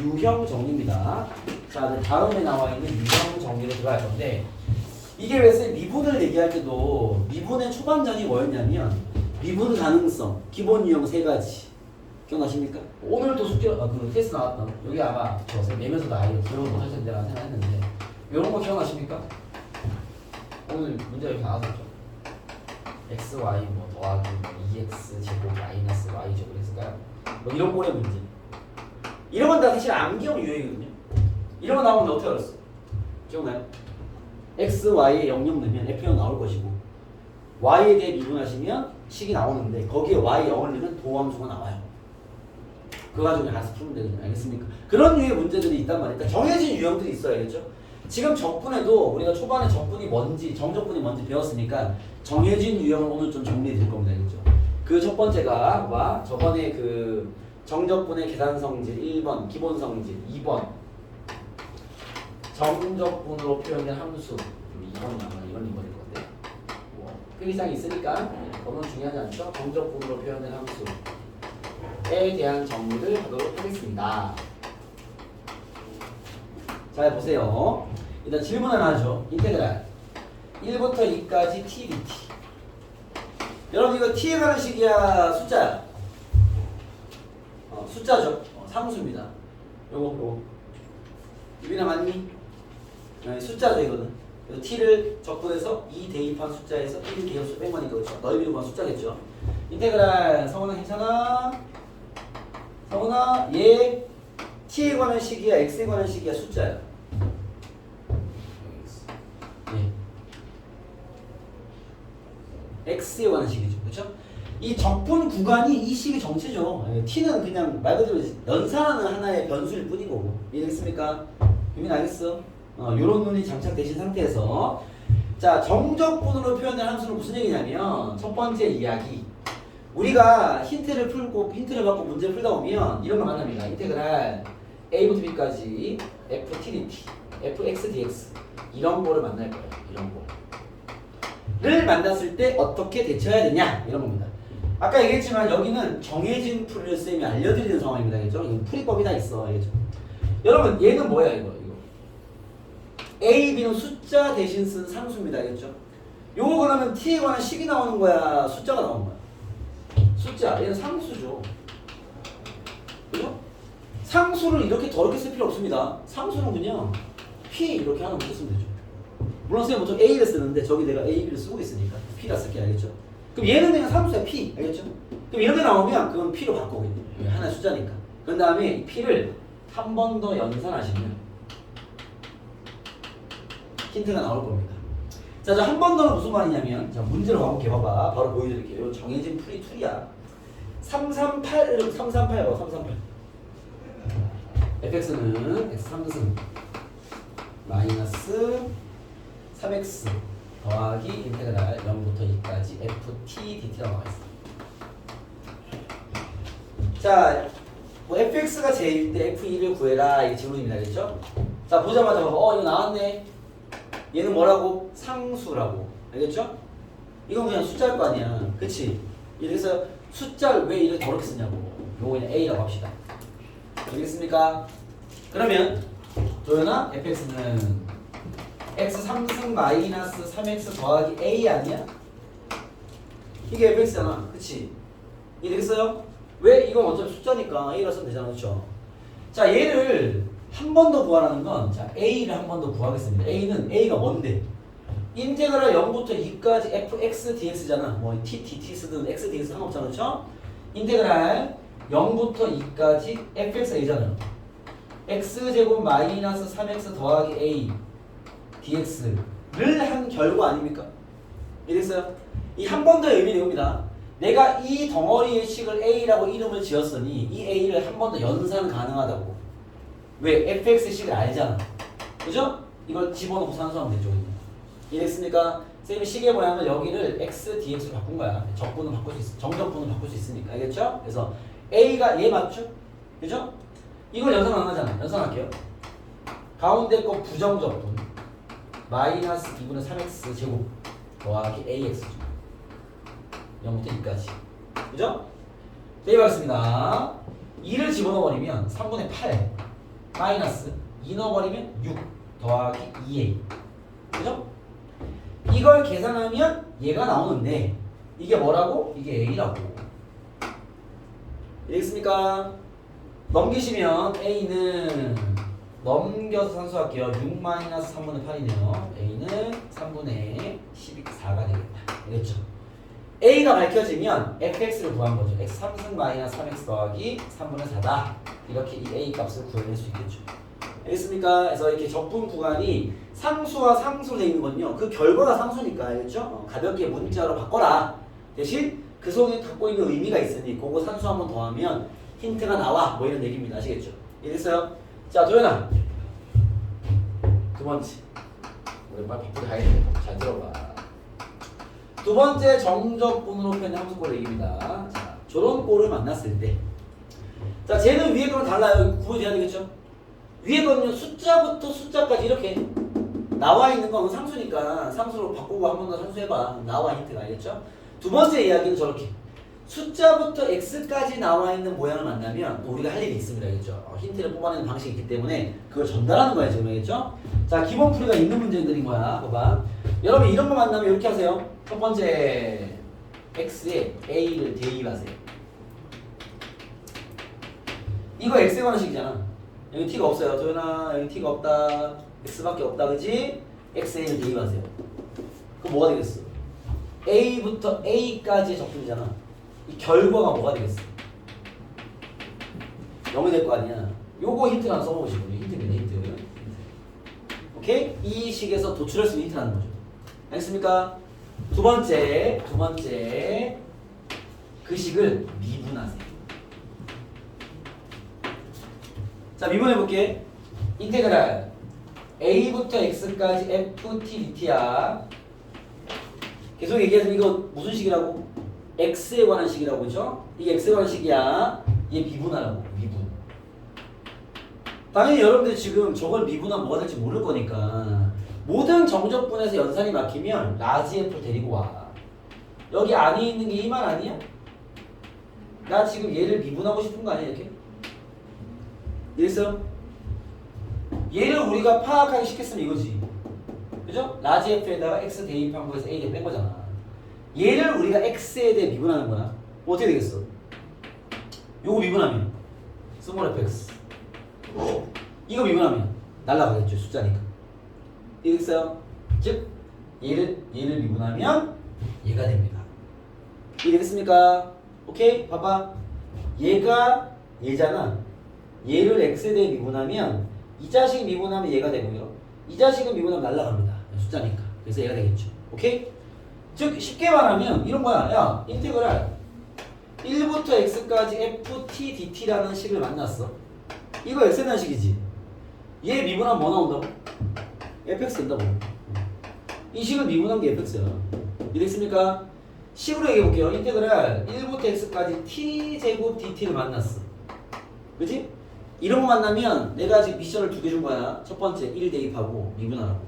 유형 정리입니다. 자, 다음에 나와 있는 유형 정리로 들어갈 건데 이게 왜 미분을 얘기할 때도 미분의 초반전이 뭐였냐면 미분 가능성, 기본 유형 세 가지 기억나십니까? 오늘도 숙제 그 테스트 나왔던 여기 아마 저 내면서도 아예 기억을 못할 텐데 라는 생각했는데 이런 거 기억나십니까? 오늘 문제 여기 나왔었죠. x, y 뭐 더하기 뭐 2x 제곱 마이너스 y 제곱 했을까요? 뭐 이런 꼴의 문제. 이런 건 다 사실 암기형 유형이거든요. 이런 거 나오면 어떻게 알았어? 기억나요? x, y에 00 넣으면 f형 나올 것이고 y에 대해 미분하시면 식이 나오는데 거기에 y 0을 넣으면 도함수가 나와요. 그거 가지고 알아서 풀면 되거든요. 알겠습니까? 그런 류의 문제들이 있단 말이에요. 그러니까 정해진 유형들이 있어야 겠죠. 지금 적분에도 우리가 초반에 적분이 뭔지, 정적분이 뭔지 배웠으니까 정해진 유형을 오늘 좀 정리해 드릴 겁니다. 알겠죠? 그 첫 번째가 저번에 그 정적분의 계산 성질 1번 기본 성질 2번 정적분으로 표현된 함수 2번이 아마 이런 일 건데 뭐 필기장이 있으니까 너무 중요하지 않죠? 정적분으로 표현된 함수에 대한 정리를 하도록 하겠습니다. 자 보세요. 일단 질문 하나 하죠. 인테그랄 1부터 2까지 t dt. 여러분 이거 t에 가는 식이야 숫자야? 숫자죠. 상수입니다. 요거 유빈아 맞니? 숫자죠 이거는. 그래서 t를 적분해서 2 대입한 숫자에서 1 대입수 뺀 거니까 그렇죠. 너희 비로 보면 숫자겠죠. 인테그랄 성훈아 괜찮아? 성훈아 얘 t에 관한 식이야 x에 관한 식이야 숫자야? x에 관한 식이죠. 그렇죠? 이 적분 구간이 이 식의 정체죠. t는 그냥 말 그대로 연산하는 하나의 변수일 뿐인 거고. 이해됐습니까? 유민 알겠어? 요런 눈이 장착되신 상태에서 자 정적분으로 표현된 함수는 무슨 얘기냐면 첫 번째 이야기 우리가 힌트를 받고 문제를 풀다 보면 이런 걸 만납니다. 인테그랄 a부터 b까지 ft dt, fx dx 이런 거를 만날 거예요. 이런 거를 만났을 때 어떻게 대처해야 되냐 이런 겁니다. 아까 얘기했지만 여기는 정해진 풀이를 쌤이 알려드리는 상황입니다. 알겠죠? 이건 풀이법이 다 있어. 알겠죠? 여러분 얘는 뭐야 이거 A, B는 숫자 대신 쓴 상수입니다. 알겠죠? 요거 그러면 T에 관한 식이 나오는 거야? 숫자가 나오는 거야? 숫자. 얘는 상수죠. 그죠? 상수를 이렇게 더럽게 쓸 필요 없습니다. 상수는 그냥 P 이렇게 하나 붙여 쓰면 되죠. 물론 선생님 보통 A를 쓰는데 저기 내가 A, B를 쓰고 있으니까 P라 쓸게. 알겠죠? 그럼 얘는 그냥 상수야 P. 알겠죠? 그럼 이렇게 나오면 그건 P로 바꾸겠네요. 하나의 숫자니까. 그 다음에 이 P를 한 번 더 연산하시면 힌트가 나올 겁니다. 자, 한 번 더는 무슨 말이냐면, 자, 문제를 가볼게 봐봐. 바로 보여드릴게요. 정해진 풀이 툴이야. 338, 338 봐, 338. fx는 x3승 마이너스 3x 더하기 인테그랄 0부터 2까지 ft dt라고 나와 있어. 자, 뭐 fx가 제일 때 f2를 구해라 이게 질문입니다. 알겠죠? 자, 보자마자 봐봐. 이거 나왔네. 얘는 뭐라고? 상수라고. 알겠죠? 이건 그냥 숫자일 거 아니야. 그치? 이래서 숫자를 왜 이렇게 더럽게 쓰냐고. 요거 그냥 A라고 합시다. 알겠습니까? 그러면 도연아 fx는 x 3승 마이너스 3x 더하기 A 아니야? 이게 fx잖아. 그치? 이해되겠어요? 왜? 이건 어차피 숫자니까 A라 쓰면 되잖아. 그쵸? 자 얘를 한 번 더 구하라는 건, 자, A를 한 번 더 구하겠습니다. A가 뭔데? 인테그랄 0부터 2까지 fx dx잖아. 뭐 t dt 쓰든 x dx 상관없잖아. 그렇죠? 인테그랄 0부터 2까지 fx a잖아요. x제곱 마이너스 3x 더하기 a dx를 한 결과 아닙니까? 이랬어요? 이 한 번 더 의미는 이겁니다. 내가 이 덩어리의 식을 a라고 이름을 지었으니 이 a를 한 번 더 연산 가능하다고. 왜? fx식을 알잖아. 그죠? 이걸 집어넣고 산수하면 되죠. 이해됐습니까? 쌤이 식의 모양을 여기를 x, dx로 바꾼 거야. 적분은 바꿀 수 있어. 정적분은 바꿀 수 있으니까. 알겠죠? 그래서 a가 얘 맞죠? 그죠? 이걸 연산 안 하잖아. 연산할게요. 가운데 거 부정적분 마이너스 2분의 3x 제곱 더하기 ax죠. 0부터 2까지. 그죠? 대입하겠습니다. 2를 집어넣어버리면 3분의 8 마이너스 2 넣어버리면 6 더하기 2a. 그죠? 이걸 계산하면 얘가 나오는데 이게 뭐라고? 이게 A라고. 알겠습니까? 넘기시면 A는 넘겨서 산수할게요. 6-3분의 8이네요. A는 3분의 4가 되겠다. 알겠죠? A가 밝혀지면 fx를 구한 거죠. x 3승 마이너스 3x 더하기 3분의 4다. 이렇게 이 A 값을 구해낼 수 있겠죠. 알겠습니까? 그래서 이렇게 적분 구간이 상수와 상수로 되어 있는 건요. 그 결과가 상수니까, 알겠죠? 가볍게 문자로 바꿔라. 대신 그 속에 갖고 있는 의미가 있으니 그거 산수 한 번 더하면 힌트가 나와. 뭐 이런 얘기입니다. 아시겠죠? 이해됐어요? 자, 도현아. 두 번째. 우리 말 바쁘게 가야겠네. 잘 들어봐. 두 번째 정적분으로 표현한 함수꼴 얘기입니다. 자, 저런 꼴을 만났을 때. 자, 쟤는 위에 거랑 달라요. 구분해야 되겠죠? 위에 거는요, 숫자부터 숫자까지 이렇게 나와 있는 건 상수니까 상수로 바꾸고 한 번 더 상수해봐. 나와 힌트가. 알겠죠? 두 번째 이야기는 저렇게. 숫자부터 x까지 나와 있는 모양을 만나면 우리가 할 일이 있습니다. 알겠죠? 힌트를 뽑아내는 방식이 있기 때문에 그걸 전달하는 거예요. 지금 알겠죠? 자, 기본 풀이가 있는 문제들인 거야. 봐봐. 여러분 이런 거 만나면 이렇게 하세요. 첫 번째 x에 a를 대입하세요. 이거 x에 관한 식이잖아. 여기 t가 없어요. 도현아 여기 t가 없다. x밖에 없다. 그지? x에를 대입하세요. 그럼 뭐가 되겠어? a부터 a까지의 적분이잖아. 이 결과가 뭐가 되겠어? 0이 될 거 아니야. 요거 힌트를 하나 써보시고. 힌트입니다. 힌트. 오케이? 이 식에서 도출할 수 있는 힌트라는 거죠. 알겠습니까? 두 번째 그 식을 미분하세요. 자, 미분해볼게. 인테그랄 a부터 x까지 ft dt야. 계속 얘기해서 이거 무슨 식이라고? x에 관한 식이라고. 그죠? 이게 x에 관한 식이야. 얘 미분하라고. 미분. 당연히 여러분들 지금 저걸 미분하면 뭐가 될지 모를 거니까 모든 정적분에서 연산이 막히면 라지 F를 데리고 와. 여기 안에 있는 게 이 말 아니야? 나 지금 얘를 미분하고 싶은 거 아니야 이렇게? 이랬어? 얘를 우리가 파악하기 쉽겠으면 이거지. 그죠? 라지 F에다가 X 대입한 거에서 A를 뺀 거잖아. 얘를 우리가 X에 대해 미분하는 거야. 어떻게 되겠어? 요거 미분하면 스몰 fx. 이거 미분하면 날라가겠죠. 숫자니까. 이해됐어요? 즉 얘를 미분하면 얘가 됩니다. 이해됐습니까? 오케이? 봐봐. 얘가 얘잖아. 얘를 x에 대해 미분하면 이 자식 미분하면 얘가 되고요. 이 자식은 미분하면 날라갑니다. 숫자니까. 그래서 얘가 되겠죠. 오케이? 즉 쉽게 말하면 이런 거야. 야, 인테그랄 1부터 x까지 ft dt라는 식을 만났어. 이거 x에 대한 식이지. 얘 미분하면 뭐 나온다고? fx 된다고. 이 식을 미분한 게 fx야. 이해됐습니까? 식으로 얘기해볼게요. 인테그랄 1부터 x까지 t제곱 dt를 만났어. 그치? 이런 거 만나면 내가 지금 미션을 두 개 준 거야. 첫 번째 1 대입하고 미분하라고.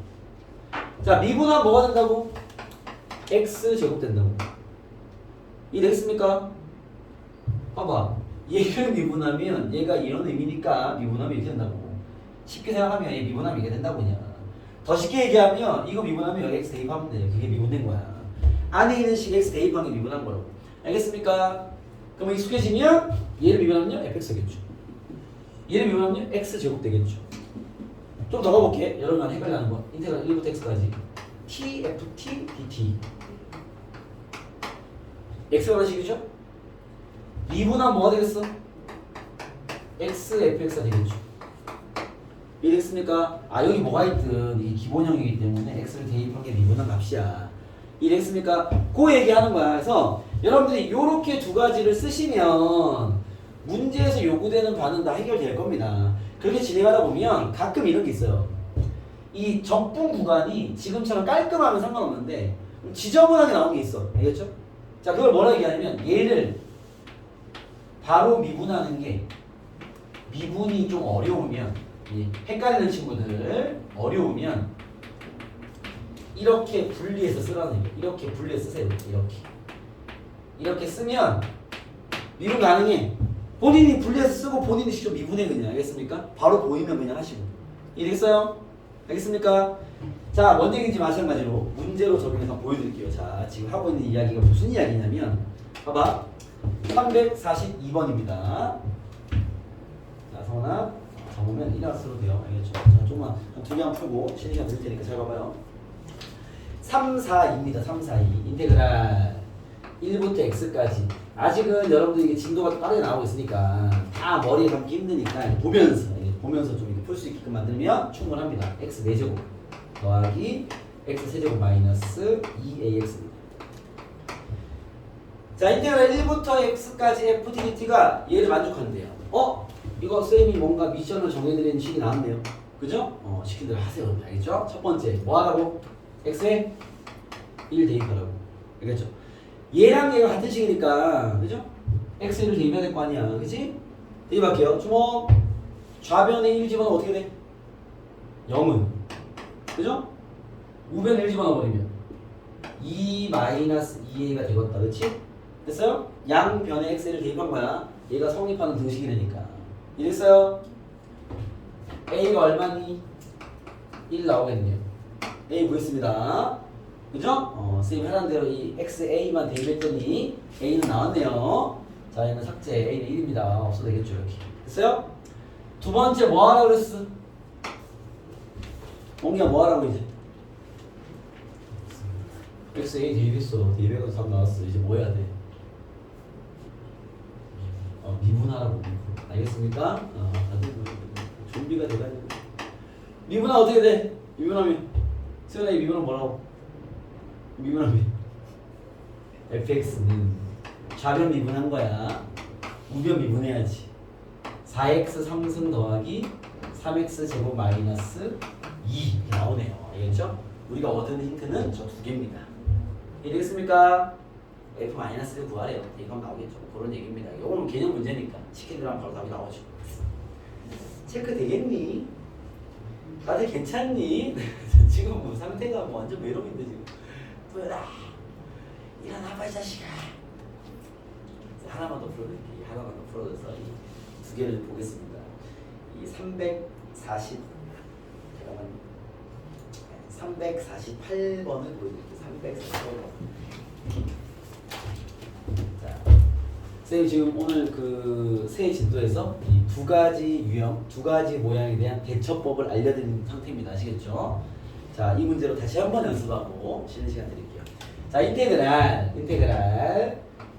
자, 미분하면 뭐가 된다고? x제곱 된다고. 이해됐습니까? 봐봐. 얘를 미분하면 얘가 이런 의미니까 미분하면 이렇게 된다고. 쉽게 생각하면 얘 미분하면 이게 된다고 그냥. 더 쉽게 얘기하면 이거 미분하면 여기 x 대입하면 돼. 그게 미분된 거야. 안에 있는 식 x 대입한 게 미분한 거라고. 알겠습니까? 그럼 익숙해지면 얘를 미분하면요 fx겠죠. 얘를 미분하면요 x제곱 되겠죠. 좀 더 가볼게. 여러분 헷갈리는 거. 인테그랄 1부터 x까지 t, ft, dt. x가 하는 식이죠? 미분하면 뭐가 되겠어? x, fx가 되겠죠. 이해됐습니까? 아, 여기 뭐가 있든 이게 기본형이기 때문에 x를 대입한 게 미분한 값이야. 이해됐습니까? 그 얘기하는 거야. 그래서 여러분들이 요렇게 두 가지를 쓰시면 문제에서 요구되는 바는 다 해결될 겁니다. 그렇게 진행하다 보면 가끔 이런 게 있어요. 이 적분 구간이 지금처럼 깔끔하면 상관없는데 지저분하게 나오는 게 있어. 알겠죠? 자, 그걸 뭐라 얘기하냐면 얘를 바로 미분하는 게 미분이 좀 어려우면 헷갈리는 친구들 어려우면 이렇게 분리해서 쓰라는 얘기예요. 이렇게 분리해서 쓰세요. 이렇게 쓰면 미분 가능해. 본인이 분리해서 쓰고 본인이 직접 미분해 그냥. 알겠습니까? 바로 보이면 그냥 하시고. 이해됐어요? 알겠습니까? 자, 뭔 얘기인지 마찬가지로 문제로 적용해서 보여드릴게요. 자, 지금 하고 있는 이야기가 무슨 이야기냐면 봐봐. 342번입니다. 자, 성원아, 적으면 일어나 써도 돼요. 알겠죠? 자, 조금만 두 개만 풀고 쉬는 시간 드릴 테니까 잘 봐봐요. 342입니다. 342 인테그랄 1부터 x까지. 아직은 여러분들 이게 진도가 빠르게 나오고 있으니까 다 머리에 담기 힘드니까 보면서 좀 이렇게 풀 수 있게끔 만들면 충분합니다. x 4제곱 더하기 x 세제곱 마이너스 2ax입니다. 자, 인테그랄 1부터 x까지 f dt가 얘를 만족한대요. 이거 쌤이 뭔가 미션을 정해드리는 식이 나왔네요. 그죠? 시킨 대로 하세요. 알겠죠? 첫 번째 뭐 하라고? x에 1 대입하라고. 알겠죠? 얘랑 얘가 같은 식이니까 그죠? x를 대입해야 될 거 아니야. 그치? 대입할게요. 주먹. 좌변에 1 집어넣으면 어떻게 돼? 0은 그죠? 우변에 1 집어넣어버리면 2-2a가 되겠다. 그치? 됐어요? 양변에 x를 대입한 거야. 얘가 성립하는 등식이라니까. 이랬어요? a가 얼마니? 1 나오겠네요. a 구했습니다. 그죠? 쌤이 하라는 대로 이 xa만 대입했더니 a는 나왔네요. 자, 얘는 삭제. a는 1입니다. 없어도 되겠죠. 이렇게. 됐어요? 두 번째 뭐 하라고 그랬어? 옹기야 뭐 하라고 이제? xa 대입했어. 대입해서 답 나왔어. 이제 뭐 해야 돼? 미분하라고. 미분. 알겠습니까? 다들 좀비가 돼가지고. 미분하 어떻게 돼? 미분하면 수연아 이 미분하면 뭐라고? 미분하면 fx는 좌변 미분한 거야. 우변 미분해야지. 4x 3승 더하기 3x 제곱 마이너스 2 이렇게 나오네요. 알겠죠? 우리가 얻은 힌트는 저 두 개입니다. 이해되겠습니까? f-를 구하래요. 이건 나오겠죠. 그런 얘기입니다. 이거는 개념 문제니까 시킨 대로 하면 바로 답이 나오죠. 체크 되겠니? 다들 괜찮니? 지금 뭐 상태가 뭐 완전 외로운데 지금. 뭐야? 일어나봐 이 자식아. 하나만 더 풀어드릴게요. 하나만 더 풀어줘서 이 두 개를 보겠습니다. 이 348번을 보여드릴게요. 348번. 자, 선생님 지금 오늘 그 새 진도에서 이 두 가지 유형, 두 가지 모양에 대한 대처법을 알려드린 상태입니다. 아시겠죠? 자, 이 문제로 다시 한번 연습하고 쉬는 시간 드릴게요. 자, 인테그랄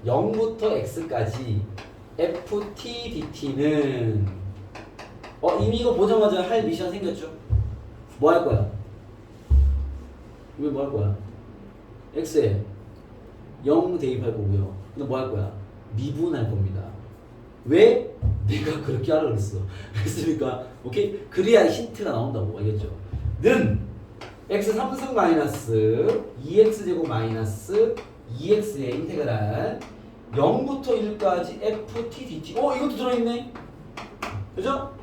0부터 x까지 ft dt는 이미 이거 보자마자 할 미션 생겼죠? 뭐 할 거야? 이거 뭐 할 거야? x에 0 대입할 거고요. 근데 뭐 할 거야? 미분할 겁니다. 왜? 내가 그렇게 하라 그랬어. 그랬으니까 오케이? 그래야 힌트가 나온다고. 알겠죠? 는 x 3승 마이너스 2x 제곱 마이너스 2x의 인테그랄 0부터 1까지 ft dt. 이것도 들어있네. 그죠?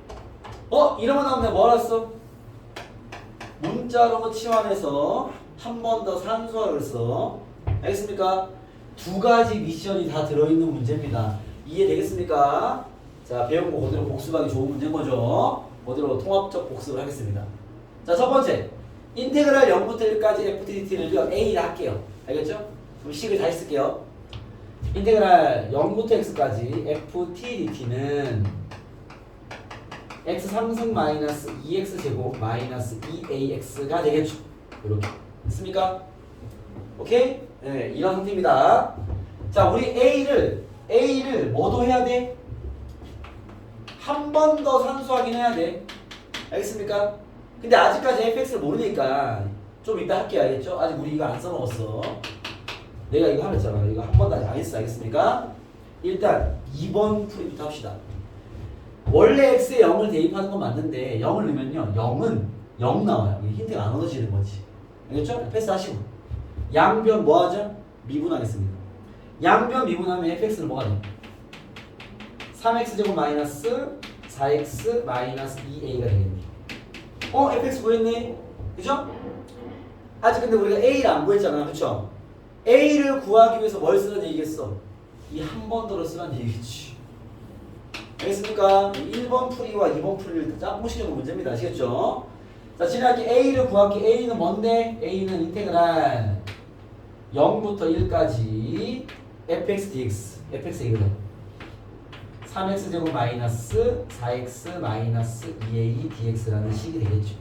이런 거 나오면 뭐 알았어? 문자로 치환해서 한 번 더 산수하라 그랬어. 알겠습니까? 두 가지 미션이 다 들어있는 문제입니다. 이해되겠습니까? 자, 배운 거 그대로 복습하기 좋은 문제인 거죠. 그대로 통합적 복습을 하겠습니다. 자, 첫 번째. 인테그랄 0부터 1까지 ftdt를 a라 할게요. 알겠죠? 그럼 식을 다시 쓸게요. 인테그랄 0부터 x까지 ftdt는 x 3승 마이너스 2x 제곱 마이너스 2ax가 되겠죠. 이렇게 됐습니까? 오케이? 네, 이런 상태입니다. 자, 우리 A를 뭐도 해야 돼? 한 번 더 산수하긴 해야 돼. 알겠습니까? 근데 아직까지 fx를 모르니까 좀 이따 할게요. 알겠죠? 아직 우리 이거 안 써먹었어. 내가 이거 하랬잖아. 이거 한 번도 아직 안 했어. 알겠습니까? 일단 2번 풀이부터 합시다. 원래 x에 0을 대입하는 건 맞는데 0을 넣으면요. 0은 0 나와요. 힌트가 안 얻어지는 거지. 알겠죠? 패스하시고. 양변 뭐 하죠? 미분하겠습니다. 양변 미분하면 fx는 뭐가 돼? 3x제곱 마이너스 4x 마이너스 2a가 되겠네. fx 구했네. 그죠? 아직 근데 우리가 a를 안 구했잖아. 그쵸? a를 구하기 위해서 뭘 쓰는 얘기겠어? 이 한 번 더를 쓰는 얘기겠지. 알겠습니까? 1번 풀이와 2번 풀이를 짬뽕시켜놓은 문제입니다. 아시겠죠? 자, 지난학기 A를 구할게. A는 뭔데? A는 인테그랄 0부터 1까지 fx dx. fx이거든. 3x제곱 마이너스 4x 마이너스 2a dx라는 식이 되겠죠.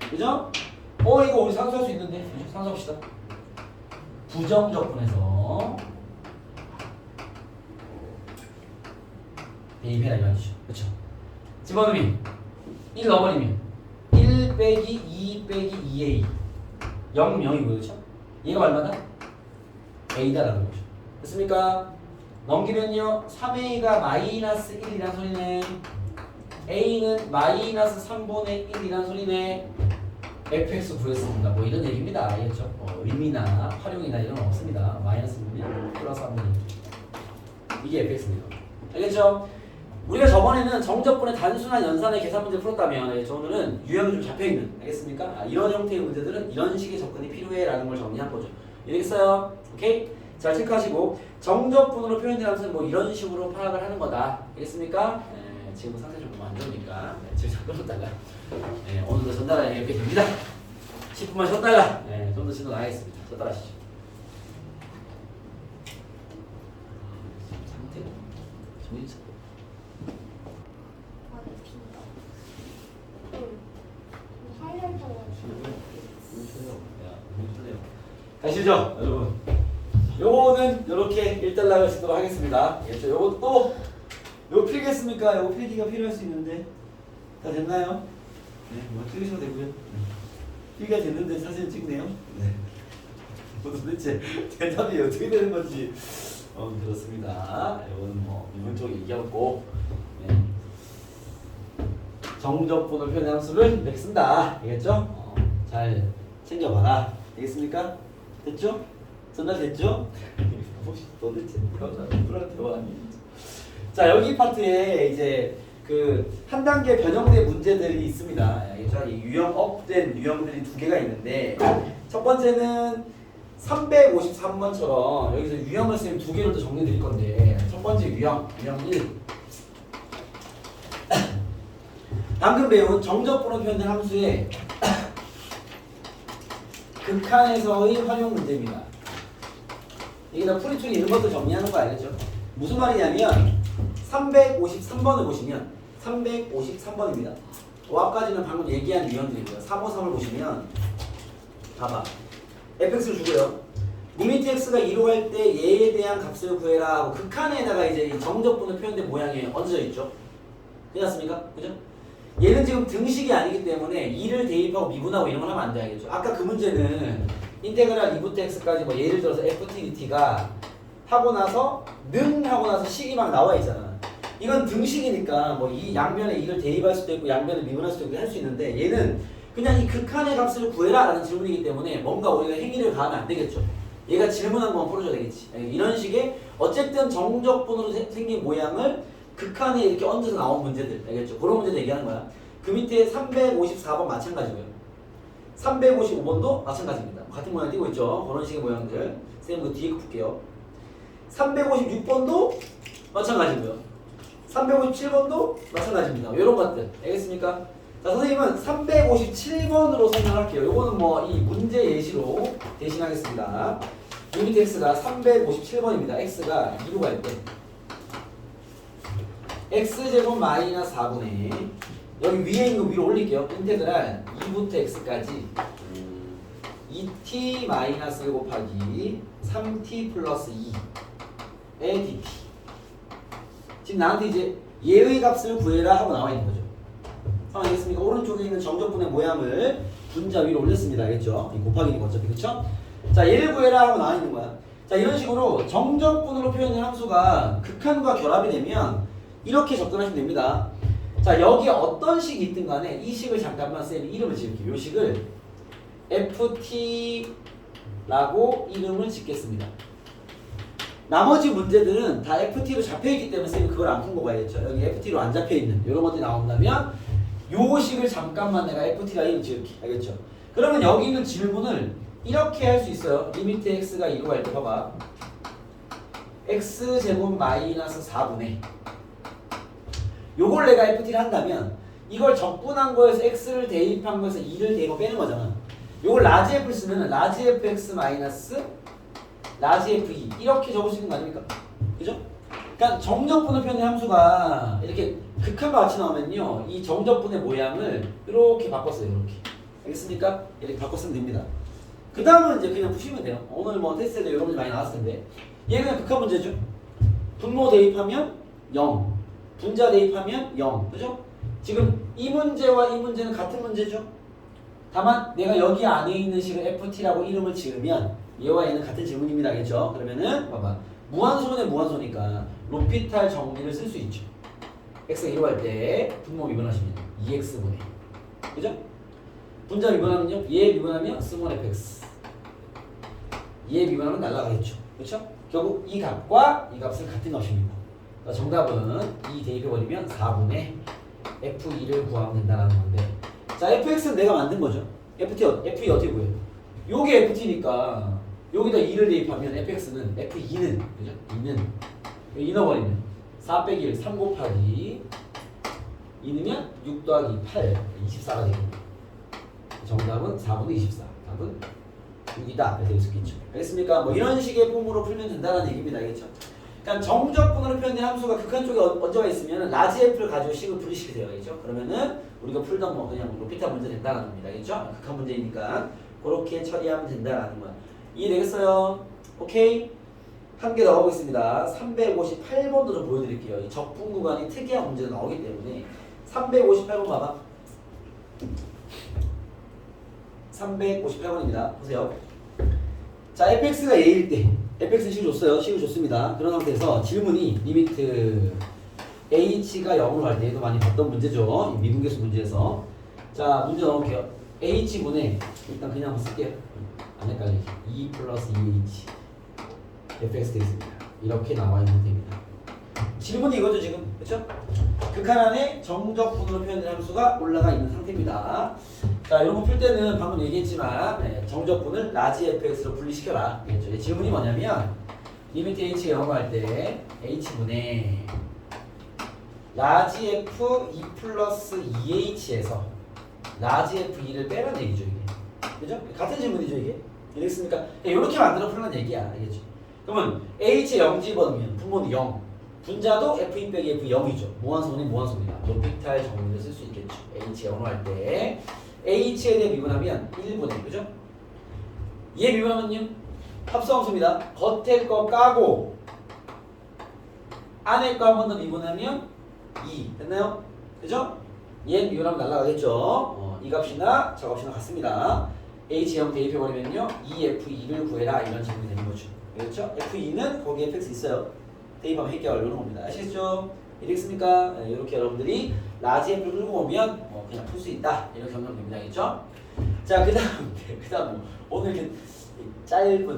그죠? 이거 우리 상수할 수 있는데. 상수합시다. 부정적분해서 대입해라 이 말이죠. 그렇죠? 집어넣으면 1 넣어버리면 1 빼기 2 빼기 2a 0, 0이고 그렇죠? 얘가 얼마다? a다라는 거죠. 됐습니까? 넘기면요 3a가 마이너스 1이란 소리네. a는 마이너스 3분의 1이란 소리네. fx 구했습니다. 뭐 이런 얘기입니다. 알겠죠? 의미나 활용이나 이런 건 없습니다. 마이너스 3분의 1 플러스 3분의 1 이게 fx입니다. 알겠죠? 우리가 저번에는 정적분의 단순한 연산의 계산 문제 풀었다면 오늘은 유형이 좀 잡혀있는, 알겠습니까? 이런 형태의 문제들은 이런 식의 접근이 필요해 라는 걸 정리한 거죠. 이해되겠어요? 오케이? 잘 체크하시고 정적분으로 표현된 함수는 뭐 이런 식으로 파악을 하는 거다. 알겠습니까? 지금 상태 좀 안 좋으니까 지금 잠깐 끊었다가 오늘도 전달하니 이렇게 됩니다. 10분만 쉬었다가 좀 더 진도 나가겠습니다. 전달하시죠. 상태가 정신 가시죠, 여러분. 요거는 이렇게 1달러를 쓰도록 하겠습니다. 알겠죠? 요것도 요거 필기했습니까? 요거 필기가 필요할 수 있는데 다 됐나요? 네, 뭐 찍으셔도 되고요. 필기가 됐는데 사진 찍네요. 네. 도대체 대답이 어떻게 되는 건지 그렇습니다. 요거는 뭐 이분적으로 얘기하고 정적분을 표현한 함수를 이렇게 쓴다. 알겠죠? 잘 챙겨봐라. 알겠습니까? 됐죠? 전달됐죠? 도대체 누구랑 대화하니? 자, 여기 파트에 이제 그 한 단계 변형된 문제들이 있습니다. 알겠죠? 이 유형 업된 유형들이 두 개가 있는데 첫 번째는 353번처럼 여기서 유형을 쓰면 두 개를 또 정리 드릴 건데 첫 번째 유형 1. 방금 배운 정적분으로 표현된 함수의 극한에서의 활용 문제입니다. 이게 다 풀이툴이 이런 것도 정리하는 거 알겠죠? 무슨 말이냐면 353번을 보시면 353번입니다. 앞까지는 방금 얘기한 유형들이고요. 353을 보시면 봐봐. fx를 주고요. 리미트 x가 2로 갈 때 얘에 대한 값을 구해라 하고 극한에다가 이제 정적분으로 표현된 모양이 얹어져 있죠. 괜찮습니까? 그죠? 얘는 지금 등식이 아니기 때문에 2를 대입하고 미분하고 이런 걸 하면 안 되겠죠. 아까 그 문제는 인테그랄 2부터 x까지 뭐 예를 들어서 ft dt가 하고 나서 능 하고 나서 식이 막 나와 있잖아. 이건 등식이니까 뭐 이 양변에 2를 대입할 수도 있고 양변에 미분할 수도 있고 할 수 있는데 얘는 그냥 이 극한의 값을 구해라 라는 질문이기 때문에 뭔가 우리가 행위를 가하면 안 되겠죠. 얘가 질문한 것만 풀어줘야 되겠지. 이런 식의 어쨌든 정적분으로 생긴 모양을 극한에 이렇게 얹어서 나온 문제들, 알겠죠? 그런 문제들 얘기하는 거야. 그 밑에 354번 마찬가지고요. 355번도 마찬가지입니다. 같은 모양 띄고 있죠? 그런 식의 모양들. 선생님 그 뒤에 풀게요. 356번도 마찬가지고요. 357번도 마찬가지입니다. 이런 것들. 알겠습니까? 자, 선생님은 357번으로 설명할게요. 요거는 뭐 이 문제 예시로 대신하겠습니다. 리미트 x가 357번입니다. x가 2로 갈 때. x제곱 마이너스 4분의 여기 위에 있는 거 위로 올릴게요. 인테그랄 2부터 x까지 2t 마이너스 1 곱하기 3t 플러스 2의 dt. 지금 나한테 이제 얘의 값을 구해라 하고 나와 있는 거죠. 알겠습니까? 오른쪽에 있는 정적분의 모양을 분자 위로 올렸습니다. 알겠죠? 곱하기니까 어차피 그쵸? 자, 얘를 구해라 하고 나와 있는 거야. 자, 이런 식으로 정적분으로 표현된 함수가 극한과 결합이 되면 이렇게 접근하시면 됩니다. 자, 여기에 어떤 식이 있든 간에 이 식을 잠깐만 쌤이 이름을 지을게요. 이 식을 ft라고 이름을 짓겠습니다. 나머지 문제들은 다 ft로 잡혀있기 때문에 쌤이 그걸 안 푼 거 봐야겠죠. 여기 ft로 안 잡혀있는 이런 것들이 나온다면 요 식을 잠깐만 내가 ft라 이름 지을게. 알겠죠? 그러면 여기 있는 질문을 이렇게 할 수 있어요. 리미트 x가 2로 갈 때 봐봐. x제곱 마이너스 4분의 요걸 내가 FT를 한다면 이걸 적분한 거에서 x를 대입한 거에서 2를 대입하고 빼는 거잖아. 요걸 라지 f를 쓰면 라지 fx 마이너스 라지 f2 이렇게 적을 수 있는 거 아닙니까? 그죠? 그러니까 정적분을 표현의 함수가 이렇게 극한과 같이 나오면요, 이 정적분의 모양을 이렇게 바꿨어요. 이렇게. 알겠습니까? 이렇게 바꿨으면 됩니다. 그 다음은 이제 그냥 푸시면 돼요. 오늘 뭐 테스트에도 이런 문제 많이 나왔을 텐데, 얘는 그냥 극한 문제죠. 분모 대입하면 0, 분자 대입하면 0, 그죠? 지금 이 문제와 이 문제는 같은 문제죠. 다만 내가 여기 안에 있는 식을 ft라고 이름을 지으면 얘와 얘는 같은 질문입니다. 알겠죠? 그러면은 봐봐, 무한소분의 무한소니까 로피탈 정리를 쓸 수 있죠. x가 1로 할 때 분모 미분하시면 2x분의, 그죠? 분자 미분하면요, 얘 미분하면 스몰 fx, 얘 미분하면 날라가겠죠. 그렇죠? 결국 이 값과 이 값은 같은 값입니다. 그러니까 정답은 2 대입해버리면 4분의 f2를 구하면 된다는 건데, 자, fx는 내가 만든 거죠. f2 어떻게 구해요? 요게 ft니까 여기다 2를 대입하면 fx는 f2는, 그죠? 2는 2 넣어버리면 4 빼기 1, 3 곱하기 2 넣으면 6 더하기 8, 24가 되겠네요. 정답은 4분의 24, 답은 6이다. 이렇게 될 수 있겠죠. 알겠습니까? 뭐 이런 식의 폼으로 풀면 된다는 얘기입니다. 알겠죠? 그러니까 정적분으로 표현된 함수가 극한 쪽에 언제가 있으면 라지 f를 가지고 식을 분리시키세요. 알겠죠? 그러면은 우리가 풀던 뭐 그냥 로피탈 문제 된다는 겁니다. 알겠죠? 극한 문제이니까 그렇게 처리하면 된다는 거야. 이해되겠어요? 오케이? 한 개 더 가보겠습니다. 358번도 좀 보여드릴게요. 이 적분 구간이 특이한 문제가 나오기 때문에 358번 봐봐. 358번입니다. 보세요. 자, fx가 a일 때 fx는 식을 줬어요. 식을 줬습니다. 그런 상태에서 질문이 리미트 h가 0으로 갈 때 얘도 많이 봤던 문제죠. 이 미분계수 문제에서. 자, 문제 넣어볼게요. h분의 일단 그냥 한번 쓸게요. 안 헷갈리게 2 플러스 2h fx 되겠습니다. 이렇게 나와 있는 됩니다. 질문이 이거죠 지금. 그렇죠? 극한 안에 정적분으로 표현된 함수가 올라가 있는 상태입니다. 자, 이런 거 풀 때는 방금 얘기했지만 정적분을 라지 fx로 분리시켜라. 그렇죠? 질문이 뭐냐면 리미트 h가 0을 할 때 h분의 라지 f 2 플러스 2h에서 라지 f2를 빼라는 얘기죠 이게. 그죠? 같은 질문이죠 이게. 이해됐습니까? 이렇게 만들어 풀라는 얘기야. 알겠죠? 그러면 h에 0 집어넣으면 분모는 0, 분자도 f2 빼기 f0이죠. 무한소분의 무한소분이다. 로피탈 정리를 쓸 수 있겠죠. h 0으로 할 때 h에 대해 미분하면 1분의, 그죠? 얘 미분하면요, 합성함수입니다. 겉에 거 까고 안에 거 한 번 더 미분하면 2 됐나요? 그죠? 얘 미분하면 날라가겠죠. 이 값이나 저 값이나 같습니다. h0 대입해버리면요 2f2를 구해라 이런 질문이 되는 거죠. 그렇죠? f2는 거기에 fx 있어요. 대입하면 해결 이런 겁니다. 아시겠죠? 이해됐습니까? 네, 이렇게 여러분들이 라지 f를 끌고 오면 그냥 풀 수 있다 이렇게 정리하면 됩니다. 알겠죠? 자, 그 다음 오늘 이렇게 짧은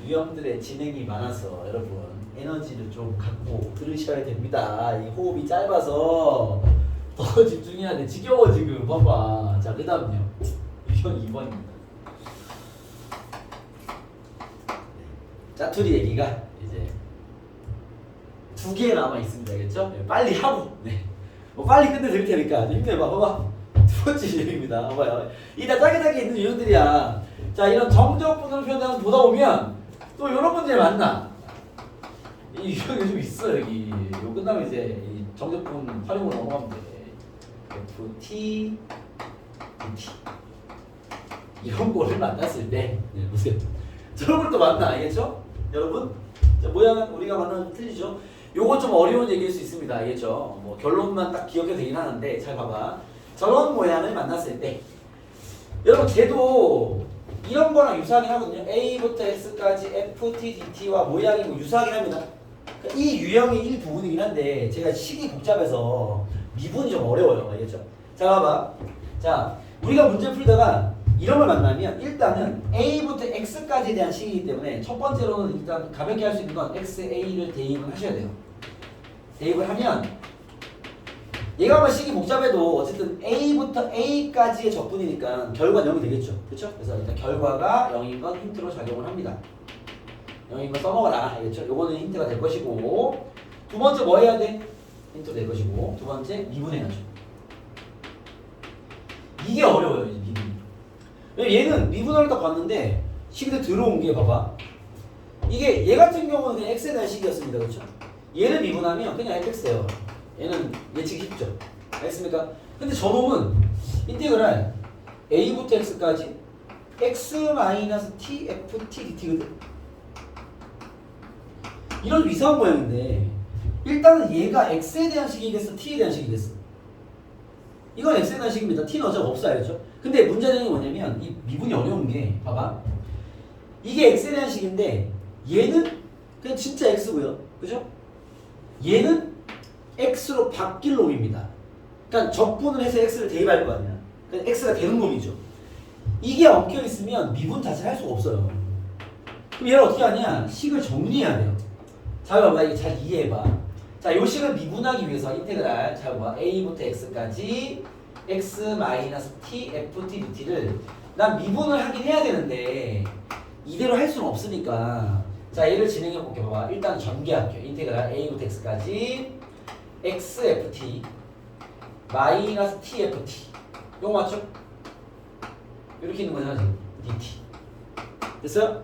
유형들의 진행이 많아서 여러분 에너지를 좀 갖고 들으셔야 됩니다. 이 호흡이 짧아서 더 집중해야 돼. 지겨워 지금. 봐봐. 자, 그 다음요 유형 2번입니다. 짜투리 얘기가 이제 2개 남아 있습니다. 알겠죠? 빨리 하고 빨리 끝내드릴 테니까 힘내봐. 봐봐. 두 번째 유형입니다. 봐봐요. 이 다 짜게 있는 유형들이야. 자, 이런 정적분으로 표현하는 보다 보면 또 이런 문제 만나. 이 유형이 좀 있어 여기. 이거 끝나면 이제 이 정적분 활용으로 넘어가면 돼. ft, dt 이런 거를 만났을 때 보세요. 저런 걸 또 만나. 알겠죠? 여러분? 자, 모양은 우리가 만나는 좀 틀리죠? 요거 좀 어려운 얘기일 수 있습니다. 알겠죠? 뭐 결론만 딱 기억해도 되긴 하는데 잘 봐봐. 저런 모양을 만났을 때 여러분 걔도 이런 거랑 유사하긴 하거든요. a부터 x까지 ft, dt와 모양이 뭐 유사하긴 합니다. 그러니까 이 유형이 일부분이긴 한데 제가 식이 복잡해서 미분이 좀 어려워요. 알겠죠? 자, 봐봐. 자, 우리가 문제 풀다가 이런 걸 만나면 일단은 a부터 x까지에 대한 식이기 때문에 첫 번째로는 일단 가볍게 할 수 있는 건 xa를 대입을 하셔야 돼요. 대입을 하면 얘가 식이 복잡해도 어쨌든 a부터 a까지의 적분이니까 결과는 0이 되겠죠. 그렇죠? 그래서 일단 결과가 0인 건 힌트로 작용을 합니다. 0인 건 써먹어라. 알겠죠? 요거는 힌트가 될 것이고 두 번째 뭐 해야 돼? 힌트로 될 것이고 두 번째 미분해야죠. 이게 어려워요, 이 미분. 얘는 미분하려 딱 봤는데 식에 들어온 게 봐봐. 이게 얘 같은 경우는 그냥 x에 대한 식이었습니다, 그렇죠? 얘를 미분하면 그냥 fx예요. 얘는 예측이 쉽죠. 알겠습니까? 근데 저놈은 인테그랄 a부터 x까지 x-t ft dt거든. 이런 좀 이상한 모양인데 일단은 얘가 x에 대한 식이겠어, t에 대한 식이겠어. 이건 x에 대한 식입니다. t는 어차피 없어, 알죠? 근데 문제점이 뭐냐면 이 미분이 어려운 게 봐봐. 이게 x에 대한 식인데 얘는 그냥 진짜 x고요, 그죠? 얘는 x로 바뀔 놈입니다. 그러니까 적분을 해서 x를 대입할 거 아니야. 그러니까 x가 되는 놈이죠. 이게 엉켜 있으면 미분 자체를 할 수가 없어요. 그럼 얘를 어떻게 하냐? 식을 정리해야 돼요. 자, 봐봐. 이게 잘 이해해봐. 자, 요 식을 미분하기 위해서 인테그랄, 자, 봐. a부터 x까지 x-t ft dt를 난 미분을 하긴 해야 되는데 이대로 할 수는 없으니까 자, 얘를 진행해 볼게. 봐봐. 일단 전개할게요. 인테그랄 a부터 x까지 xft 마이너스 tft 이거 맞죠? 이렇게 있는 거잖아 지금 dt 됐어요?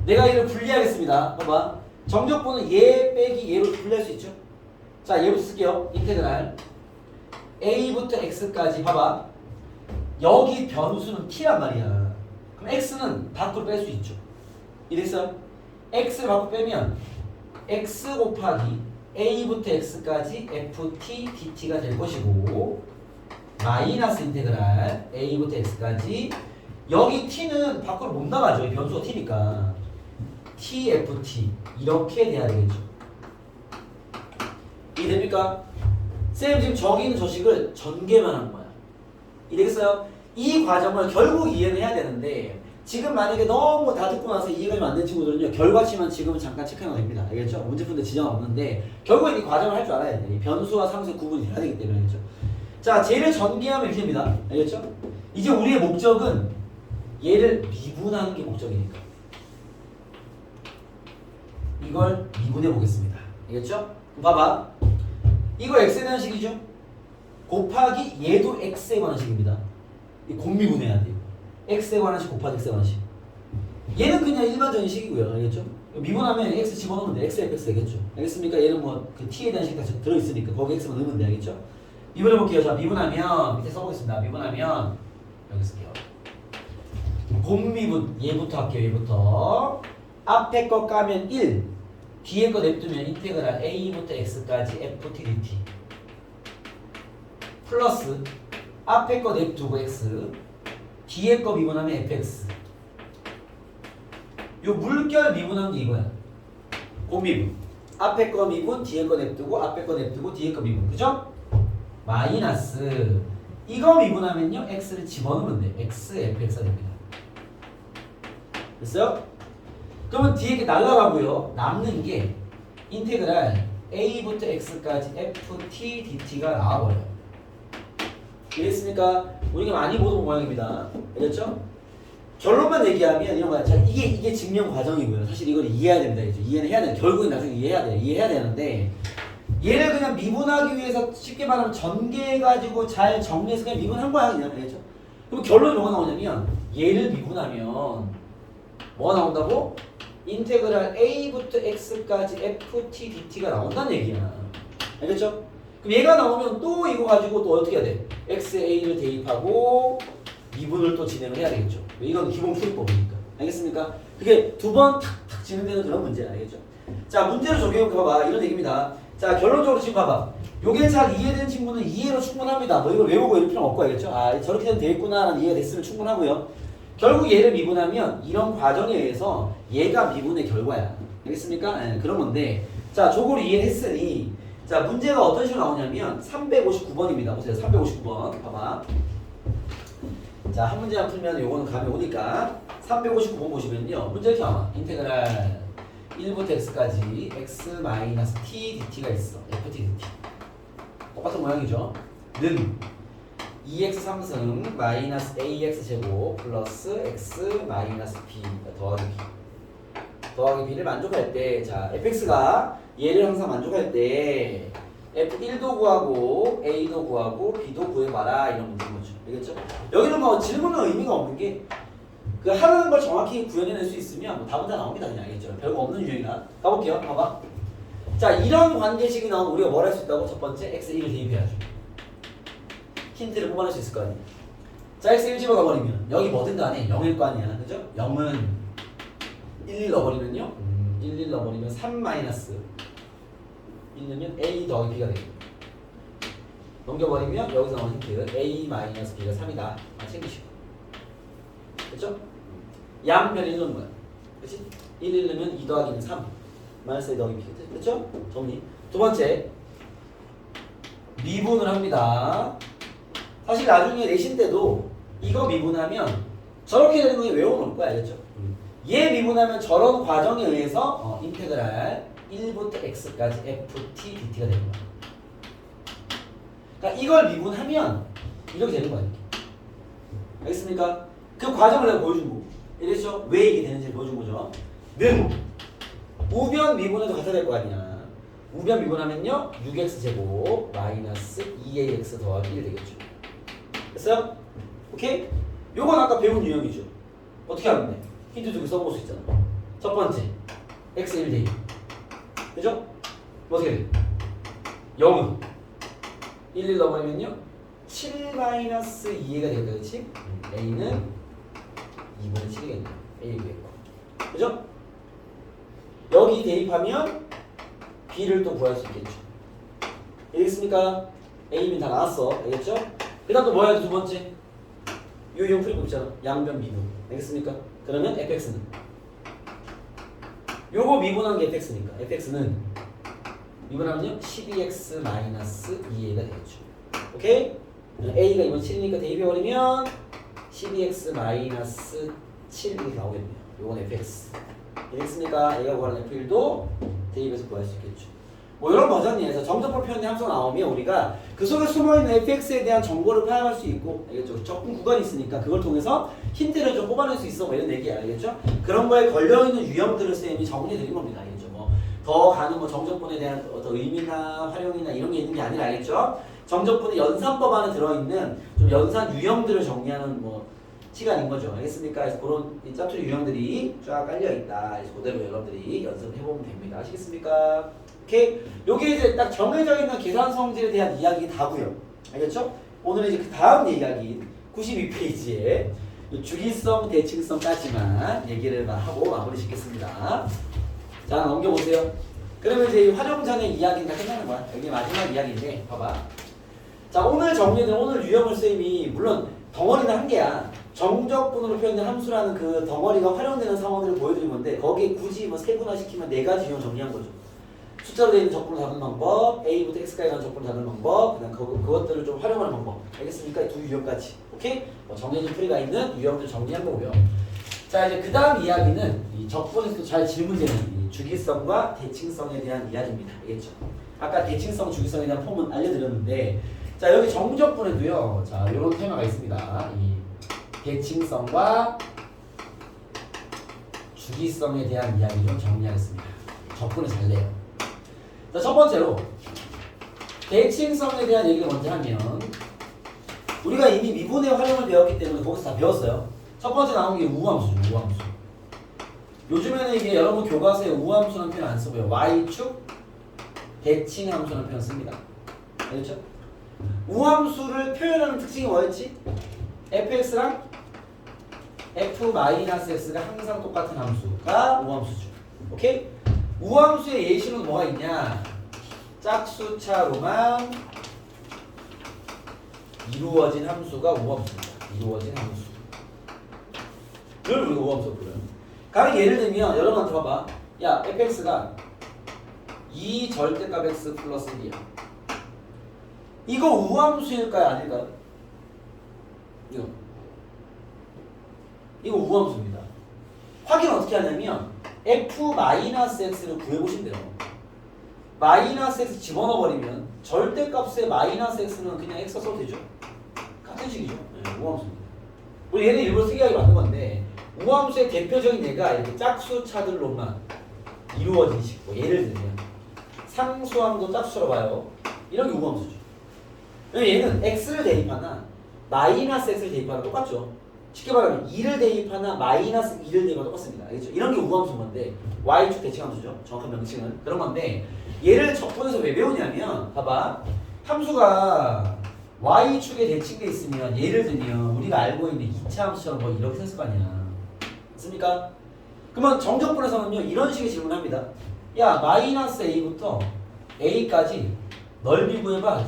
내가 얘를 분리하겠습니다. 봐봐. 정적분은 얘 빼기 얘로 분리할 수 있죠? 자, 얘부터 쓸게요. 인테그랄 a부터 x까지 봐봐. 여기 변수는 t란 말이야. 그럼 x는 밖으로 뺄 수 있죠. 이랬어요? x를 밖으로 빼면 x 곱하기 a부터 x까지 ft dt가 될 것이고 마이너스 인테그랄 a부터 x까지 여기 t는 밖으로 못 나가죠. 변수가 t니까 tft 이렇게 돼야 되겠죠. 이해됩니까? 쌤 지금 저기 있는 저식을 전개만 한 거야. 이해되겠어요? 이 과정을 결국 이해는 해야 되는데 지금 만약에 너무 다 듣고 나서 이해가 좀 안 된 친구들은요 결과치만 지금은 잠깐 체크하면 됩니다. 알겠죠? 문제풀이도 지장 없는데 결국엔 이 과정을 할 줄 알아야 돼. 변수와 상수의 구분이 돼야 되기 때문에. 알겠죠? 자, 쟤를 전개하면 이렇게 됩니다. 알겠죠? 이제 우리의 목적은 얘를 미분하는 게 목적이니까 이걸 미분해 보겠습니다. 알겠죠? 봐봐. 이거 x에 대한 식이죠? 곱하기 얘도 x에 관한 식입니다. 이 곱미분해야 돼요. x에 관한 식 곱하기 x에 관한 식. 얘는 그냥 일반적인 식이고요. 알겠죠? 미분하면 x 집어넣으면 돼. x, fx 되겠죠? 알겠습니까? 얘는 뭐 그 t에 대한 식 다 들어있으니까 거기 x만 넣으면 돼. 알겠죠? 미분해 볼게요. 자, 미분하면 밑에 써보겠습니다. 미분하면 여기 쓸게요. 곱미분 얘부터 할게요. 얘부터 앞에 거 까면 1 뒤에 거 냅두면 인테그랄 a부터 x까지 ft dt 플러스 앞에 거 냅두고 x 뒤에 거 미분하면 fx. 요 물결 미분한 게 이거야. 곱미분. 앞에 거 미분, 뒤에 거 냅두고 앞에 거 냅두고 뒤에 거 미분. 그죠? 마이너스 이거 미분하면요 x를 집어넣으면 돼. x fx가 됩니다. 됐어요? 그러면 뒤에 게 날라가고요. 남는 게 인테그랄 a부터 x까지 ft dt가 나와버려요. 이해했습니까? 우리가 많이 보던 모양입니다. 알겠죠? 결론만 얘기하면 이런 거야. 자, 이게 증명 과정이고요. 사실 이걸 이해해야 됩니다. 그죠? 이해는 해야 돼. 결국엔 나중에 이해해야 돼. 이해해야 되는데 얘를 그냥 미분하기 위해서 쉽게 말하면 전개해가지고 잘 정리해서 그냥 미분한 거야. 그냥. 알겠죠? 그럼 결론이 뭐가 나오냐면 얘를 미분하면 뭐가 나온다고? 인테그랄 a부터 x까지 ft dt가 나온다는 얘기야. 알겠죠? 그럼 얘가 나오면 또 이거 가지고 또 어떻게 해야 돼? xa를 대입하고 미분을 또 진행을 해야 되겠죠. 이건 기본 풀이법이니까. 알겠습니까? 그게 두 번 탁탁 진행되는 그런 문제야. 알겠죠? 자, 문제를 적용해 봐봐. 이런 얘기입니다. 자, 결론적으로 지금 봐봐. 요게 잘 이해된 친구는 이해로 충분합니다. 뭐 이걸 외우고 이럴 필요는 없고. 알겠죠? 아, 저렇게 되면 되겠구나라는 이해가 됐으면 충분하고요. 결국 얘를 미분하면 이런 과정에 의해서 얘가 미분의 결과야. 알겠습니까? 네, 그런 건데 자, 저걸 이해했으니 자, 문제가 어떤 식으로 나오냐면 359번입니다. 보세요. 359번. 봐봐. 자, 한 문제만 풀면 요거는 감이 오니까 359번 보시면요. 문제 이렇게 나와. 인테그랄 1부터 x까지 x-t dt가 있어. ft dt. 똑같은 모양이죠. 는 2x 3승 마이너스 ax 제곱 플러스 x 마이너스 b 더하기 b 더하기 b를 만족할 때 자 fx가 얘를 항상 만족할 때 F1도 구하고 A도 구하고 B도 구해봐라 이런 문제인 거죠. 알겠죠? 여기는 뭐 질문은 의미가 없는 게 그 하라는 걸 정확히 구현해낼 수 있으면 뭐 답은 다 나옵니다. 그냥 알겠죠? 별거 없는 유형이나 가볼게요. 봐봐. 자, 이런 관계식이 나오면 우리가 뭘 할 수 있다고? 첫 번째 x1을 대입해야죠. 힌트를 뽑아낼 수 있을 거 아니에요. 자, x1 집어넣어버리면 여기 뭐든 간에 0일 거 아니야. 그죠? 0은 1 넣어버리면요. 1 넣어버리면 3 마이너스 1 넣으면 a 더하기 b가 됩니다. 넘겨버리면 여기서 나오는 힌트 a 마이너스 b가 3이다. 챙기시고. 그렇죠? 양변 1 넣는 거야. 그렇지? 1 넣으면 2 더하기는 3 마이너스 a 더하기 b. 그렇죠? 정리. 두 번째 미분을 합니다. 사실 나중에 내신 때도 이거 미분하면 저렇게 되는 거 외워놓을 거야. 알겠죠? 얘 미분하면 저런 과정에 의해서 인테그랄 1부터 x까지 ft dt가 되는 거야. 그러니까 이걸 미분하면 이렇게 되는 거야. 알겠습니까? 그 과정을 내가 보여준 거고. 이랬죠? 왜 이게 되는지 보여준 거죠. 는 우변 미분해도 같아 될 거 아니야. 우변 미분하면요 6x제곱 마이너스 2ax 더하기 1 되겠죠. 됐어요? 오케이? 요건 아까 배운 유형이죠. 어떻게 하면 돼? 힌트 두 개 써볼 수 있잖아. 첫 번째 x1 대입. 그죠? 어떻게 돼? 0은 1 넣어버리면요 7 마이너스 2a가 되겠다. 그렇지? a는 2분의 7이겠네. a 구했고. 그죠? 여기 대입하면 b를 또 구할 수 있겠죠. 알겠습니까? a면 다 나왔어. 알겠죠? 그 다음 또 뭐 해야 돼? 두 번째 요 유형 풀이법 있잖아. 양변 미분. 알겠습니까? 그러면 fx는 요거 미분한 게 fx니까 fx는 미분하면요 12x 마이너스 2a가 되겠죠. 오케이? a가 이번 7이니까 대입해버리면 12x 마이너스 7 이렇게 나오겠네요. 요건 fx. 알겠습니까? a가 구하는 f1도 대입해서 구할 수 있겠죠. 뭐 이런 버전이에서 점적분 표현의 함수가 나오면 우리가 그 속에 숨어있는 fx에 대한 정보를 파악할 수 있고, 알겠죠? 적분 구간이 있으니까 그걸 통해서 힌트를 좀 뽑아낼 수 있어 뭐 이런 얘기야. 알겠죠? 그런 거에 걸려있는 유형들을 쌤이 정리해드린 겁니다. 알겠죠? 뭐 더 가는 뭐 정적분에 대한 어떤 의미나 활용이나 이런 게 있는 게 아니라, 알겠죠? 정적분의 연산법 안에 들어있는 좀 연산 유형들을 정리하는 뭐 시간인 거죠. 알겠습니까? 그래서 그런 짜투리 유형들이 쫙 깔려있다. 그래서 그대로 여러분들이 연습을 해보면 됩니다. 아시겠습니까? 오케이? 요게 이제 딱 정해져 있는 계산 성질에 대한 이야기 다고요. 알겠죠? 오늘은 이제 그 다음 이야기인 92페이지에 주기성, 대칭성까지만 얘기를 하고 마무리 짓겠습니다. 자, 넘겨보세요. 그러면 이제 이 활용전의 이야기는 다 끝나는 거야. 여기 마지막 이야기인데, 봐봐. 자, 오늘 정리된 오늘 유형을 쌤이 물론 덩어리는 한 개야. 정적분으로 표현된 함수라는 그 덩어리가 활용되는 상황들을 보여드린 건데, 거기에 굳이 뭐 세분화시키면 4가지 유형 정리한 거죠. 숫자로 되어 있는 적분을 다루는 방법, A부터 X까지 가는 적분을 다루는 방법, 그다음 그것들을 좀 활용하는 방법. 알겠습니까? 두 유형까지. 오케이? 정해진 풀이가 있는 유형들 정리한 거고요. 자, 이제 그 다음 이야기는 이 적분에서도 잘 질문되는 이 주기성과 대칭성에 대한 이야기입니다. 알겠죠? 아까 대칭성, 주기성에 대한 폼은 알려드렸는데, 자, 여기 정적분에도요, 자, 이런 테마가 있습니다. 이 대칭성과 주기성에 대한 이야기 좀 정리하겠습니다. 적분을 잘 내요. 자, 첫 번째로 대칭성에 대한 얘기를 먼저 하면, 우리가 이미 미분의 활용을 배웠기 때문에 거기서 다 배웠어요. 첫 번째 나온 게 우함수죠. 우함수. 요즘에는 이게 여러분 교과서에 우함수라는 표현 안 쓰고요. y축 대칭함수라는 표현 씁니다. 알겠죠? 우함수를 표현하는 특징이 뭐였지? fx랑 f-x가 항상 똑같은 함수가 우함수죠. 오케이? 우함수의 예시는 뭐가 있냐? 짝수차로만 이루어진 함수가 우함수입니다. 이루어진 함수. 그걸 우리가 우함수로 불러요. 가령 예를 들면 여러분한테 봐봐. 야, fx가 2 절대값 x 플러스 1이야. 이거 우함수일까요? 아닐까요? 이거 우함수입니다. 확인 어떻게 하냐면 f-x를 구해보시면 돼요. 마이너스 x 집어넣어버리면 절대값의 마이너스 x는 그냥 x 써도 되죠? 같은 식이죠. 네, 우함수입니다. 우리 얘는 일부러 특이하게 만든 건데, 우함수의 대표적인 예가 이렇게 짝수차들로만 이루어진 식이고, 예를 들면 상수함도 짝수로 봐요. 이런 게 우함수죠. 얘는 x를 대입하나 마이너스 x를 대입하나 똑같죠. 쉽게 말하면 2를 대입하나 마이너스 2를 대입하나 똑같습니다. 알겠죠? 이런 게 우함수인 건데 y축 대칭함수죠. 정확한 명칭은 그런 건데 얘를 적분해서 왜 배우냐면 봐봐. 함수가 y축에 대칭돼 있으면 예를 들면 우리가 알고 있는 2차 함수처럼 뭐 이렇게 썼을 거 아니야. 맞습니까? 그러면 정적분에서는요 이런 식의 질문을 합니다. 야 마이너스 a부터 a까지 넓이 구해봐.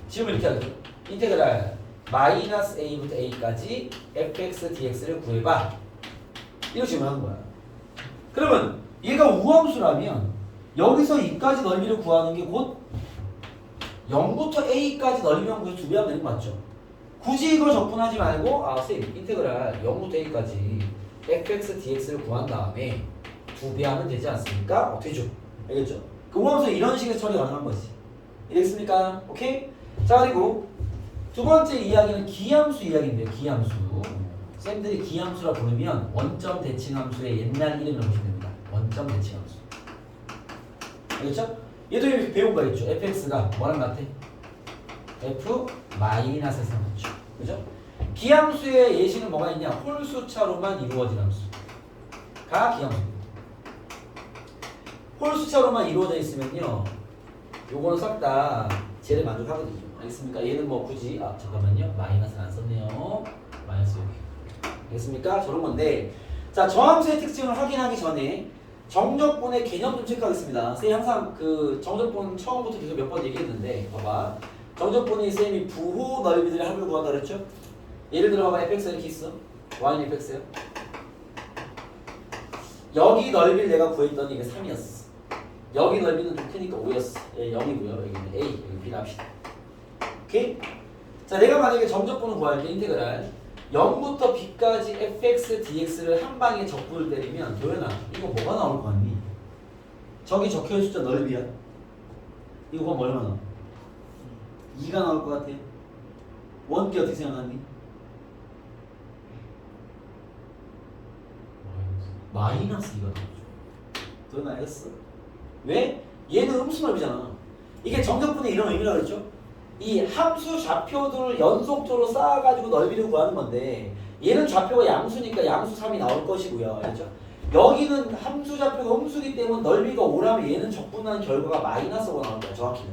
지금 이렇게 하죠. 인테그랄 마이너스 a부터 a까지 fx dx를 구해봐. 이거 질문하는 거야. 그러면 얘가 우함수라면 여기서 2까지 넓이를 구하는 게 곧 0부터 a까지 넓이만 구해서 2배 하면 되는 거 맞죠? 굳이 이걸 적분하지 말고 선생님 인테그랄 0부터 a까지 fx dx를 구한 다음에 2배 하면 되지 않습니까? 되죠. 알겠죠? 그 우함수 이런 식의 처리 가능한 거지. 이해됐습니까? 오케이? 자 그리고 두 번째 이야기는 기함수 이야기인데요. 기함수. 쌤들이 기함수라 부르면 원점 대칭함수의 옛날 이름을 보시면 됩니다. 원점 대칭함수. 알겠죠? 얘도 이렇게 배운 거 있죠. fx가 뭐랑 같아? f 마이너스 3이죠. 그죠? 기함수의 예시는 뭐가 있냐? 홀수차로만 이루어진 함수가 기함수입니다. 홀수차로만 이루어져 있으면요. 요거는 싹 다 쟤를 만족하거든요. 알겠습니까? 얘는 뭐 굳이 잠깐만요. 마이너스는 안 썼네요. 마이너스 여기. 알겠습니까? 저런 건데 자 저함수의 특징을 확인하기 전에 정적분의 개념 좀 체크하겠습니다. 쌤이 항상 그 정적분 처음부터 계속 몇 번 얘기했는데 봐봐. 정적분이 쌤이 부호 넓이들의 합을 구한다 그랬죠? 예를 들어 봐봐. fx가 이렇게 있어. y는 fx예요. 여기 넓이를 내가 구했더니 이게 3이었어. 여기 넓이는 좀 크니까 5였어. 0이고요. 여기는 a, 여기 b를 합시다. 오케이? 자, 내가 만약에 정적분을 구할 때 인테그랄 0부터 b까지 fx dx를 한 방에 적분을 때리면 도현아 이거 뭐가 나올 거 같니? 저기 적혀있는 숫자 넓이야. 이거 보면 얼마 나와? 2가 나올 것 같아. 원기 어떻게 생각하니? 마이너스 2가 나오죠. 도현아 알겠어? 왜? 얘는 음수 넓이잖아. 이게 정적분의 이런 의미라고 그랬죠? 이 함수 좌표들을 연속적으로 쌓아가지고 넓이를 구하는 건데 얘는 좌표가 양수니까 양수 3이 나올 것이고요. 알죠? 여기는 함수 좌표가 음수기 때문에 넓이가 5라면 얘는 적분하는 결과가 마이너스 5가 나올 거야. 정확히는.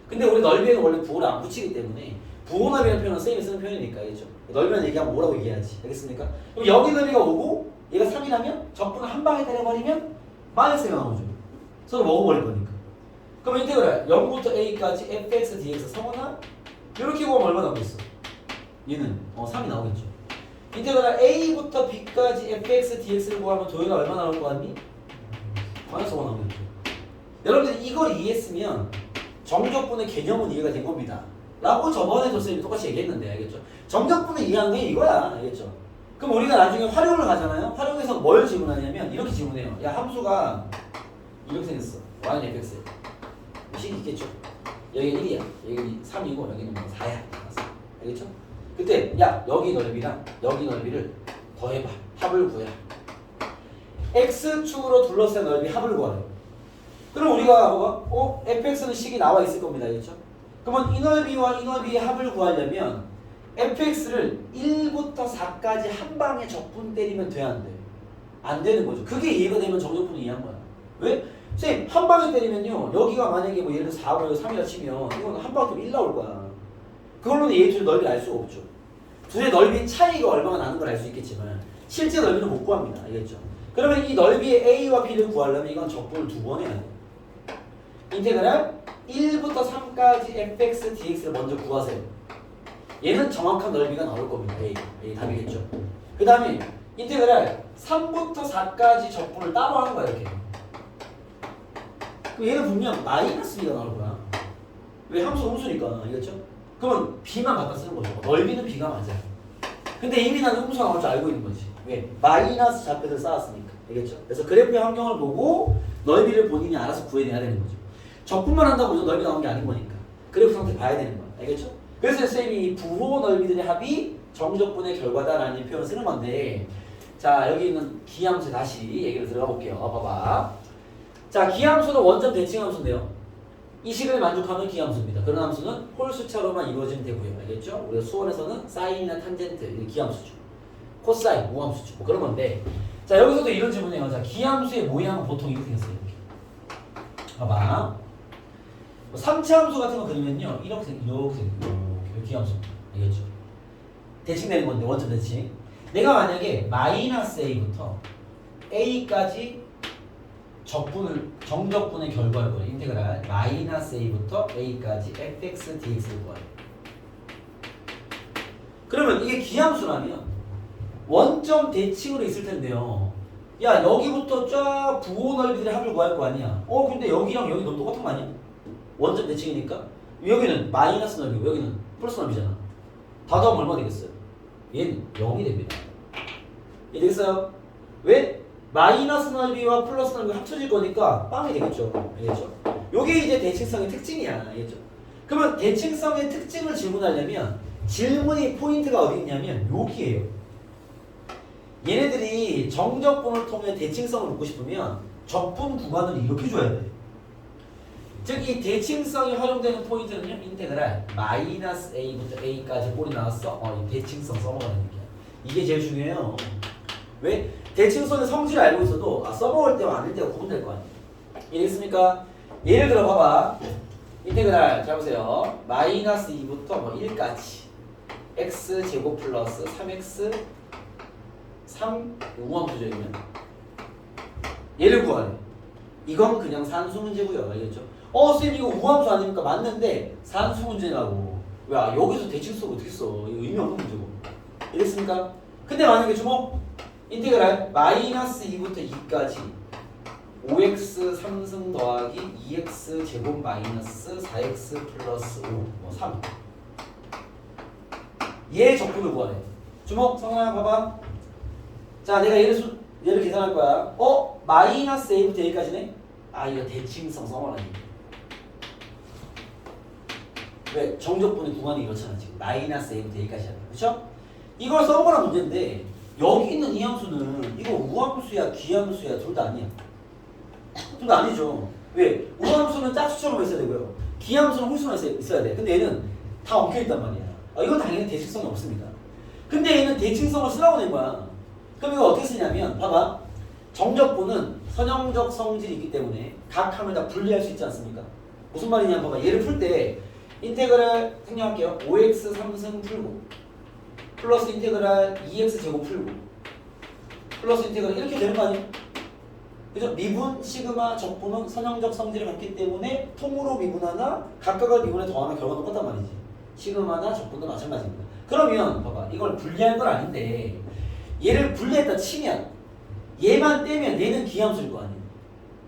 근데 우리 넓이에는 원래 부호를 안 붙이기 때문에 부호 넓이라는 표현은 쌤이 쓰는 표현이니까. 알죠? 넓이만 얘기하면 5라고 얘기해야지. 알겠습니까? 그럼 여기 넓이가 5고 얘가 3이라면 적분을 한 방에 때려버리면 마이너스가 나오죠. 서로 먹어버릴 거니까. 그럼 인테그랄 0부터 a까지 fx dx 성원아 이렇게 보면 얼마 나오겠어? 얘는 3이 나오겠죠. 인테그랄 a부터 b까지 fx dx를 구하면 도형이 얼마 나올 거 같니? 마이너스 5 나오겠죠. 여러분들 이걸 이해했으면 정적분의 개념은 이해가 된 겁니다. 라고 저번에 쌤이 똑같이 얘기했는데 알겠죠? 정적분을 이해하는 게 이거야. 알겠죠? 그럼 우리가 나중에 활용을 가잖아요. 활용해서 뭘 질문하냐면 이렇게 질문해요. 야 함수가 이렇게 생겼어. y는 fx 식 있겠죠. 여기 1이야. 여기 3이고 여기는 뭐 4야. 알겠죠? 그때 야 여기 넓이랑 여기 넓이를 더해봐. 합을 구해. x축으로 둘러싼 넓이 합을 구하래. 그럼 우리가 뭐가? fx는 식이 나와 있을 겁니다. 알겠죠? 그러면 이 넓이와 이 넓이의 합을 구하려면 fx를 1부터 4까지 한 방에 적분 때리면 돼, 안 돼? 안 되는 거죠. 그게 이해가 되면 정적분을 이해한 거야. 왜? 쌤, 한 방에 때리면요. 여기가 만약에 뭐 예를 들어 4고 3이라 치면 이건 한 방에 때리면 1 나올 거야. 그걸로는 얘 둘의 넓이를 알 수가 없죠. 둘의 넓이 차이가 얼마나 나는 걸 알 수 있겠지만 실제 넓이는 못 구합니다. 알겠죠? 그러면 이 넓이의 a와 b를 구하려면 이건 적분을 2번 해야 돼. 인테그랄 1부터 3까지 fx dx를 먼저 구하세요. 얘는 정확한 넓이가 나올 겁니다. A 답이겠죠. 그 다음에 인테그랄 3부터 4까지 적분을 따로 하는 거야. 이렇게. 그럼 얘는 분명 마이너스 b가 나올 거야. 왜? 함수 음수니까. 알겠죠? 그러면 b만 갖다 쓰는 거죠. 넓이는 b가 맞아요. 근데 이미 나는 음수가 나올 줄 알고 있는 거지. 왜? 마이너스 좌표를 쌓았으니까. 알겠죠? 그래서 그래프의 환경을 보고 넓이를 본인이 알아서 구해내야 되는 거죠. 적분만 한다고 해서 넓이 나오는 게 아닌 거니까. 그래프 상태 봐야 되는 거야. 알겠죠? 그래서 쌤이 부호 넓이들의 합이 정적분의 결과다라는 표현을 쓰는 건데, 자 여기 있는 기함수 다시 얘기를 들어가 볼게요. 봐봐. 자 기함수는 원점 대칭함수인데요. 이 식을 만족하는 기함수입니다. 그런 함수는 홀수차로만 이루어지면 되고요. 알겠죠? 우리가 수원에서는 사인이나 탄젠트 이 기함수죠. 코사인, 우함수죠. 뭐 그런 건데. 자, 여기서도 이런 질문이에요. 자, 기함수의 모양은 보통 이렇게 생겼어요. 이렇게. 봐봐. 뭐 3차 함수 같은 거 그리면요. 이렇게 생겨요. 이렇게 기함수. 알겠죠? 대칭 되는 건데, 원점 대칭. 내가 만약에 마이너스 a부터 a까지 정적분의 결과를 보여. 인테그랄 마이너스 a부터 a까지 fx dx를 구하래. 그러면 이게 기함수라면 원점 대칭으로 있을 텐데요. 야, 여기부터 쫙 부호 넓이들의 합을 구할 거 아니야. 근데 여기랑 여기 너무 똑같은 거 아니야? 원점 대칭이니까. 여기는 마이너스 넓이고 여기는 플러스 넓이잖아. 다 더하면 얼마 되겠어요? 얘는 0이 됩니다. 이해되겠어요? 왜? 마이너스 넓이와 플러스 넓이가 합쳐질 거니까 빵이 되겠죠. 알겠죠? 요게 이제 대칭성의 특징이야. 알겠죠? 그러면 대칭성의 특징을 질문하려면 질문의 포인트가 어디 있냐면 여기에요. 얘네들이 정적분을 통해 대칭성을 묻고 싶으면 적분 구간을 이렇게 줘야 돼. 즉 이 대칭성이 활용되는 포인트는요. 인테그랄 마이너스 a부터 a까지 꼴이 나왔어. 이 대칭성 써먹으라는 얘기야. 이게 제일 중요해요. 왜? 대칭성의 성질을 알고 있어도 써먹을 때와 안 할 때가 구분될 거 아니에요. 이해됐습니까? 예를 들어 봐봐. 인테그랄 잘 보세요. 마이너스 2부터 뭐 1까지 x제곱 플러스 3x 3 우함수적이면 얘를 구하래. 이건 그냥 산수 문제고요. 알겠죠? 쌤 이거 우함수 아닙니까? 맞는데 산수 문제라고. 왜? 여기서 대칭성 어떻게 써? 이거 의미 없는 문제고. 이랬습니까? 근데 만약에 주목 인테그랄 마이너스 2부터 2까지 5x 3승 더하기 2x 제곱 마이너스 4x 플러스 5 3 얘의 적분을 구하래. 주목 성현아 봐봐. 자, 내가 얘를 계산할 거야. 마이너스 a부터 a까지네? 이거 대칭성 써먹으라니. 왜? 정적분의 구간이 이렇잖아 지금. 마이너스 a부터 a까지잖아. 그쵸? 이걸 써먹으라 문제인데 여기 있는 이 함수는 이거 우함수야 기함수야 둘 다 아니야. 둘 다 아니죠. 왜? 우함수는 짝수처럼 있어야 되고요. 기함수는 홀수만 있어야 돼. 근데 얘는 다 엉켜있단 말이야. 이건 당연히 대칭성이 없습니다. 근데 얘는 대칭성을 쓰라고 낸 거야. 그럼 이거 어떻게 쓰냐면 봐봐. 정적분은 선형적 성질이 있기 때문에 각 함을 다 분리할 수 있지 않습니까? 무슨 말이냐 봐봐. 얘를 풀 때 인테그랄 생략할게요. 5x 3승 풀고 플러스 인테그랄 2x 제곱 풀고 플러스 인테그랄 이렇게 되는 거 아니에요? 그죠? 미분, 시그마, 적분은 선형적 성질을 갖기 때문에 통으로 미분하나 각각을 미분에 더하나 결과는 똑같단 말이지. 시그마나 적분도 마찬가지입니다. 그러면 봐봐. 이걸 분리할 건 아닌데 얘를 분리했다 치면 얘만 떼면 얘는 기함수일 거 아니에요.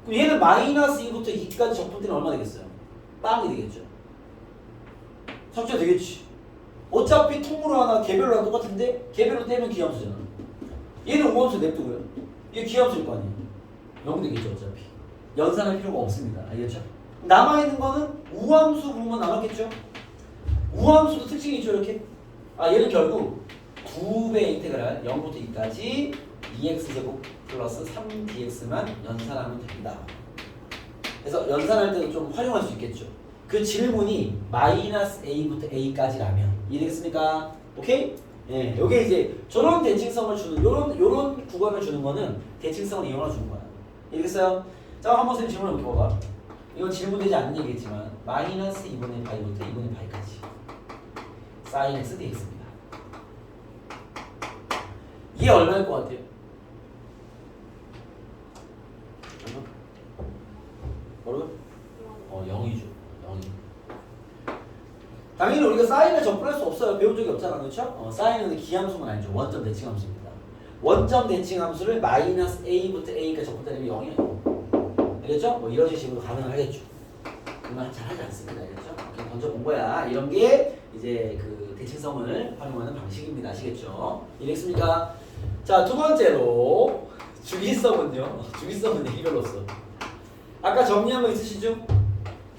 그럼 얘는 마이너스 2부터 2까지 적분되면 얼마 되겠어요? 빵이 되겠죠. 삭제 되겠지. 어차피 통으로 하나 개별로 하나 똑같은데 개별로 떼면 기함수잖아. 얘는 우함수 냅두고요. 얘 기함수일 거 아니에요. 0 되겠죠 어차피. 연산할 필요가 없습니다. 알겠죠? 남아있는 거는 우함수 부분만 남았겠죠? 우함수도 특징이 있죠 이렇게. 얘는 결국 2배 인테그랄 0부터 2까지 2x제곱 플러스 3dx만 연산하면 됩니다. 그래서 연산할 때도 좀 활용할 수 있겠죠. 그 질문이 마이너스 a부터 a까지라면 이해되겠습니까? 오케이? 예, 요게 이제 저런 대칭성을 주는 요런 구간을 주는 거는 대칭성을 이용해 주는 거야. 이해겠어요? 자, 한번 선생님 질문 이렇게 봐봐. 이건 질문되지 않는 얘기겠지만 마이너스 2분의 파이부터 2분의 파이까지 sin x dx입니다. 이게 얼마일 것 같아요? 뭐라고? 0이죠. 0이. 당연히 우리가 사인을 접근할 수 없어요. 배운 적이 없잖아. 그렇죠? 사인은 기함수는 아니죠. 원점 대칭함수입니다. 원점 대칭함수를 마이너스 a부터 a까지 접근되면 0이에요. 알겠죠? 뭐 이런 식으로 가능하겠죠. 그만 잘하지 않습니다. 알겠죠? 그냥 던져본 거야. 이런 게 이제 그 대칭성을 활용하는 방식입니다. 아시겠죠? 이해했습니까? 자, 두 번째로 주기성은요. 주기성은 이걸로써. 아까 정리한 거 있으시죠?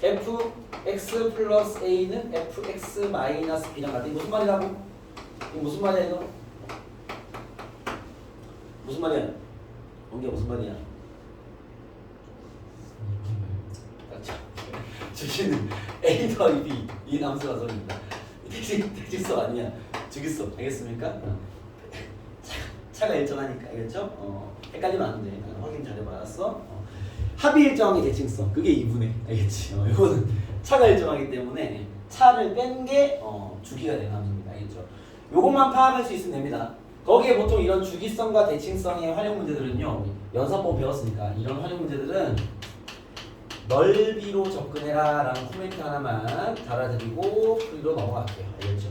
fx 플러스 a는 fx 마이너스 b랑 같다. 이게 무슨 말이라고? 이게 무슨 말이야 이거? 무슨 말이야? 이게 무슨 말이야? 주기는 A 더하기 B 이 함수가 소리입니다. 대칭성 아니야. 주기수 알겠습니까? 차가 일정하니까 알겠죠? 헷갈리면 안 돼. 확인 잘해봤어. 합이 일정한 게 대칭성. 그게 2분의 알겠지? 이거는 차가 일정하기 때문에 차를 뺀 게 주기가 되는 함수입니다. 알겠죠? 요것만 파악할 수 있으면 됩니다. 거기에 보통 이런 주기성과 대칭성의 활용 문제들은요. 연산법 배웠으니까 이런 활용 문제들은 넓이로 접근해라 라는 코멘트 하나만 달아드리고 풀이로 넘어갈게요. 알겠죠?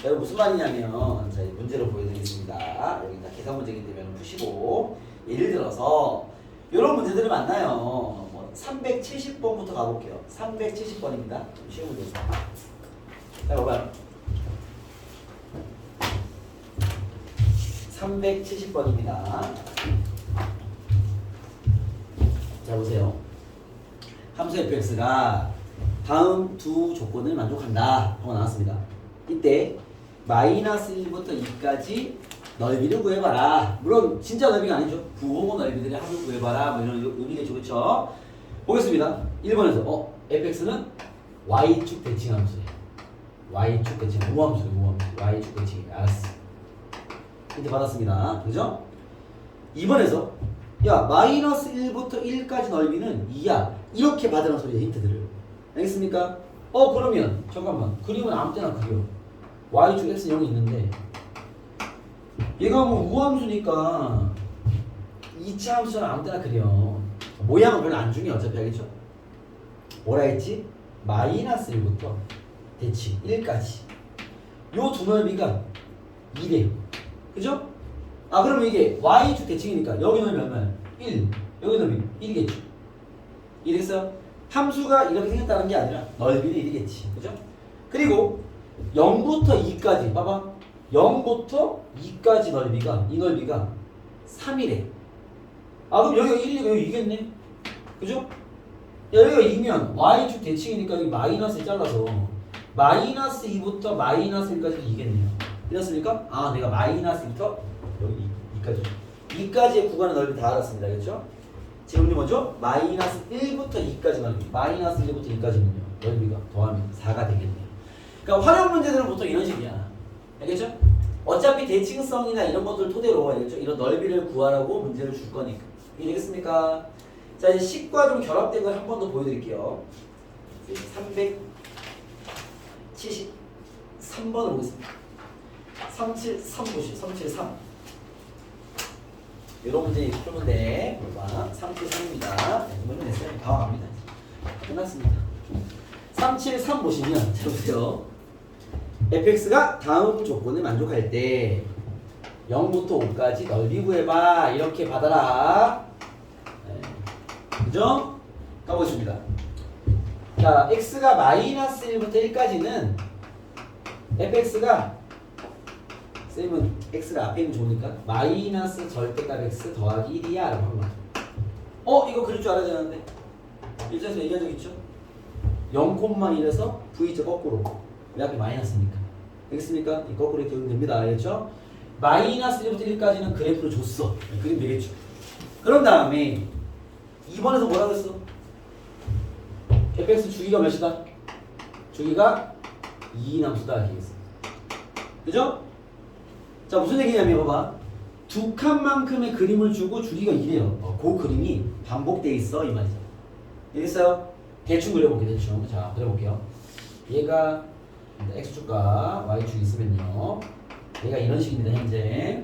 여러분 무슨 말이냐면 자, 문제로 보여드리겠습니다. 여기다 계산 문제이기 때문에 푸시고 예를 들어서 이런 문제들을 만나요. 370번부터 가볼게요. 370번입니다. 쉬운 문제. 자, 봐봐요. 370번입니다. 자, 보세요. 함수 fx가 다음 두 조건을 만족한다 하고 나왔습니다. 이때 마이너스 1부터 2까지 넓이를 구해봐라. 물론 진짜 넓이가 아니죠. 부호모 넓이들의 합을 구해봐라. 뭐 이런 의미겠죠. 그렇죠? 보겠습니다. 1번에서 fx는 y축 대칭 함수예요. y축 대칭 우함수예요. 우함수. y축 대칭. 알았어. 힌트 받았습니다. 그죠? 2번에서 야 마이너스 1부터 1까지 넓이는 2야. 이렇게 받으라는 소리예요. 힌트들을. 알겠습니까? 그러면 잠깐만. 그림은 아무 때나 그려. y축 x 0이 있는데 얘가 뭐 우함수니까 2차 함수는 아무 때나 그려. 모양은 별로 안 중요해. 어차피 알겠죠? 뭐라 했지? 마이너스 1부터 대칭 1까지 요 두 넓이가 2래요. 그죠? 그러면 이게 y축 대칭이니까 여기 넓이 얼마야? 1. 여기 넓이 1이겠죠? 이랬어요? 함수가 이렇게 생겼다는 게 아니라 넓이는 1이겠지. 그죠? 그리고 0부터 2까지 봐봐. 0부터 2까지 넓이가 이 넓이가 3이래. 그럼 여기가 1이니까 여기 2겠네. 그죠? 여기가 2면 y축 대칭이니까 여기 마이너스 잘라서 마이너스 2부터 마이너스 1까지도 2겠네요. 이렇습니까? 내가 마이너스 2부터 여기 2까지의 구간의 넓이 다 알았습니다. 알겠죠? 지금 뭐죠? 마이너스 1부터 2까지 넓이. 마이너스 1부터 2까지는요. 넓이가 더하면 4가 되겠네요. 그러니까 활용 문제들은 보통 이런 식이야. 알겠죠? 어차피 대칭성이나 이런 것들 토대로 알겠죠? 이런 넓이를 구하라고 문제를 줄 거니까. 이해되겠습니까? 자, 이제 식과 좀 결합된 걸 한 번 더 보여드릴게요. 373번을 보겠습니다. 373 보시죠. 373. 이런 문제 풀면 돼. 373입니다. 이번엔 냈어요. 다음 갑니다. 끝났습니다. 373 보시면 자 보세요. fx가 다음 조건을 만족할 때 0부터 5까지 넓이 구해봐. 이렇게 받아라. 그죠? 가보겠습니다. 자, x가 마이너스 1부터 1까지는 fx가 쌤은 x가 앞에 있는 좋으니까 마이너스 절대값 x 더하기 1이야 라고 한 거야. 이거 그릴 줄 알아야 되는데 일자에서 얘기한 적 있죠? 0,1에서 v자 거꾸로 왜 앞에 마이너스니까 알겠습니까? 거꾸로 이렇게 그리면 됩니다. 알겠죠? 마이너스 1부터 1까지는 그래프를 줬어. 그림 되겠죠? 그런 다음에 2번에서 뭐라고 했어? fx 주기가 몇이다? 주기가 2인 함수다 이렇게 했어. 그죠? 자, 무슨 얘기냐면 봐봐. 두 칸만큼의 그림을 주고 주기가 2래요. 그 그림이 반복돼 있어 이 말이죠. 알겠어요? 대충 그려볼게요. 대충. 자, 그려볼게요. 얘가 x축과 y축이 있으면요. 얘가 이런 식입니다. 현재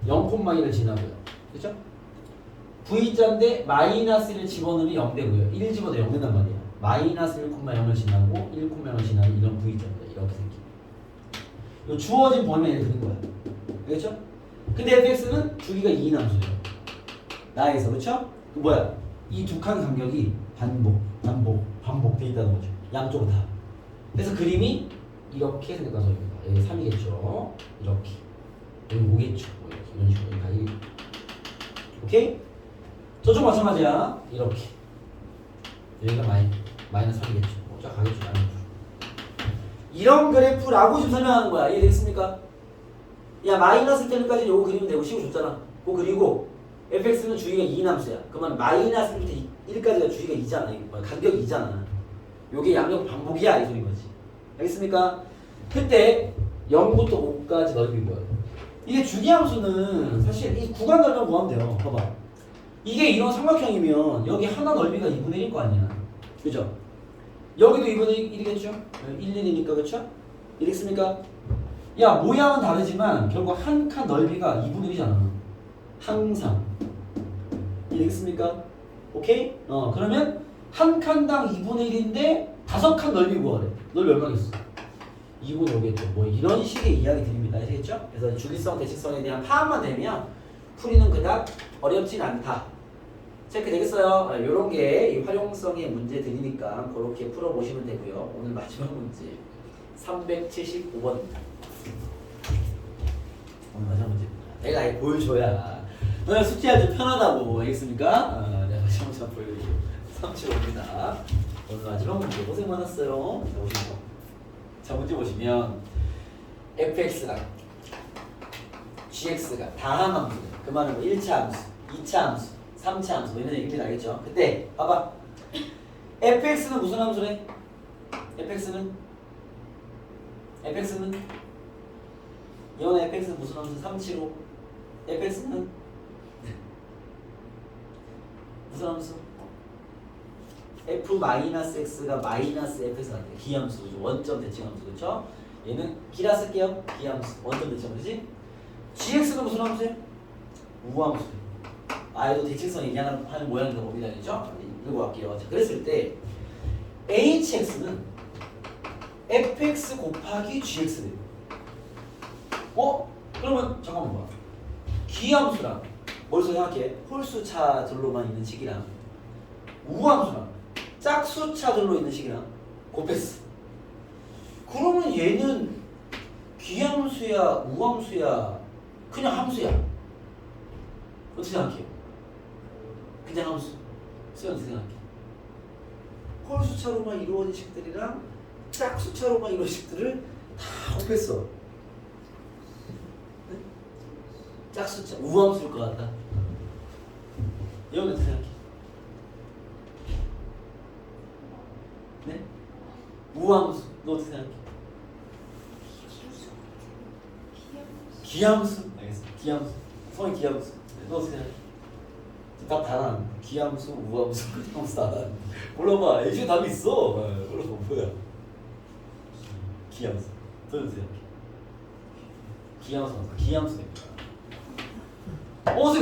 0,1을 지나고요. 그렇죠? v자인데 마이너스를 집어넣으면 0 되고요. 1 집어도 0 된단 말이야. 마이너스 1,0을 지나고 1,0을 지나는 이런 v자입니다. 이렇게 생긴. 요 주어진 범위에 그린 거야. 알겠죠? 근데 fx는 주기가 2인 함수예요. 나에서. 그렇죠? 뭐야? 이 두 칸 간격이 반복돼 있다는 거죠. 양쪽으로 다. 그래서 그림이 이렇게 생겼다는 소리입니다. 여기 3이겠죠. 이렇게. 여기 5겠죠. 이런 식으로. 여기가 1. 오케이? 저쪽 마찬가지야. 이렇게. 여기가 마이너스 3이겠죠. 쫙 가겠죠. 이런 그래프라고 지금 설명하는 거야. 이해되겠습니까? 야, 마이너스 때까지 요거 그리면 되고 씌워줬잖아. 그거 그리고 fx는 주기가 2인 함수야. 그러면 마이너스 1부터 1까지가 주기가 2잖아. 간격이 2잖아. 요게 양력 반복이야 이 소린 거지. 알겠습니까? 그때 0부터 5까지 넓인 거예요. 이게 주기함수는 사실 이 구간 넓이만 구하면 돼요. 봐봐. 이게 이런 삼각형이면 여기 하나 넓이가 2분의 1일 거 아니야. 그죠? 여기도 2분의 1이겠죠? 1, 1이니까 그렇죠? 이랬습니까? 야 모양은 다르지만 결국 한 칸 넓이가 2분의 1이잖아. 항상. 이해겠습니까? 오케이? 그러면 한 칸당 2분의 1인데 5칸 넓이 구하래. 넓이 얼마겠어? 2분의 5겠죠. 뭐 이런 식의 이야기 드립니다. 아시겠죠? 그래서 주기성, 대칭성에 대한 파악만 되면 풀이는 그닥 어렵진 않다. 체크되겠어요? 이런 게 이 활용성의 문제들이니까 그렇게 풀어보시면 되고요. 오늘 마지막 문제 375번입니다. 오늘 마지막 문제입니다. 내가 아예 보여줘야 너네 숙제할 때 편하다고. 알겠습니까? 내가 마지막 문제 보여드릴게요. 35입니다. 오늘 마지막 문제 고생 많았어요. 자, 보시죠. 자, 문제 보시면 fx랑 gx가 다항 함수, 그 말은 뭐 1차 함수, 2차 함수, 3차 함수 뭐 이런 얘기입니다. 알겠죠? 그때 봐봐. fx는 무슨 함수래? fx는 이건 fx는 무슨 함수? 3치로 fx는 무슨 함수? f-x가 마이너스 fx가 돼. 기함수죠. 원점 대칭함수. 그렇죠? 얘는 기라 쓸게요. 기함수. 원점 대칭함수지? gx는 무슨 함수예요? 우함수. 얘도 대칭성 얘기하는 모양인 거 봅니다. 그렇죠? 읽어볼게요. 자, 그랬을 때 hx는 fx 곱하기 gx 돼요. 그러면 잠깐만 봐. 기함수랑 머릿속에 생각해. 홀수차들로만 있는 식이랑 우함수랑 짝수차들로 있는 식이랑 곱했어. 그러면 얘는 기함수야 우함수야 그냥 함수야. 어떻게 생각해요? 그냥 함수. 수영 어떻게 생각해? 홀수차로만 이루어진 식들이랑 짝수차로만 이루어진 식들을 다 곱했어. 네? 짝수차 우함수일 것 같다. 이건 어떻게 생각해? 네? 우함수. 너 어떻게 생각해? 기함수. 알겠어. 기함수. 성이 기함수. 너 어떻게 생각해? 답 다 나왔네. 기함수, 우함수, 함수 다 나왔네. 몰라봐. 애초에 답이 있어. 몰라봐. 뭐야? 기함수. 너 어떻게 생각해? 기함수입니다.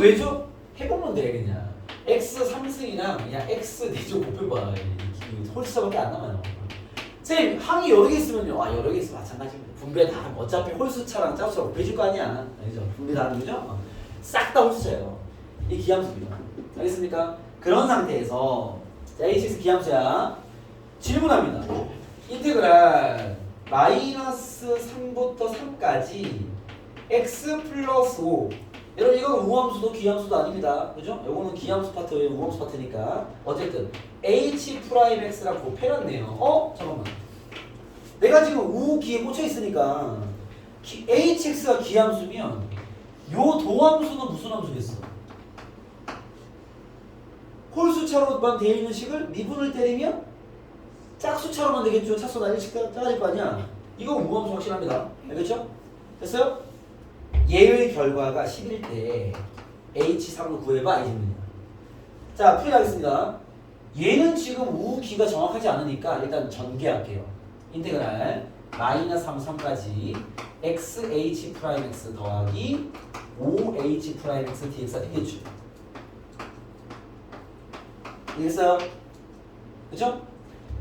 왜 줘? 해보면 돼 그냥. x 3승이랑 그냥 x 4조 곱해봐. 홀수차밖에 안 남아요. 쌤 항이 여러 개 있으면요. 여러 개 있으면 마찬가지입니다. 분배 다 하면 어차피 홀수차랑 짝수차랑 곱해줄 거 아니야. 알죠? 분배 다 하는 거죠? 싹 다 홀수차예요. 이 기함수입니다. 알겠습니까? 그런 상태에서 자, hx 기함수야. 질문합니다. 인테그랄 마이너스 3부터 3까지 x 플러스 5. 여러분 이건 우함수도 기함수도 아닙니다. 그죠? 요거는 기함수 파트예요. 우함수 파트니까. 어쨌든 h 프라임 x랑 곱해놨네요. 잠깐만. 내가 지금 우기에 꽂혀 있으니까 hx가 기함수면 요 도함수는 무슨 함수겠어? 홀수차로만 되어 있는 식을 미분을 때리면 짝수차로만 되겠죠. 짝수가 1씩 작아질 거 아니야. 이거 우함수 확실합니다. 알겠죠? 됐어요? 예의 결과가 10일 때 H3을 구해봐 이 질문이야. 자, 풀이하겠습니다. 얘는 지금 우기가 정확하지 않으니까 일단 전개할게요. 인테그랄 마이너스 3까지 xh 프라임 x 더하기 5h 프라임 x dx가 되겠죠. 이해했어요? 그쵸?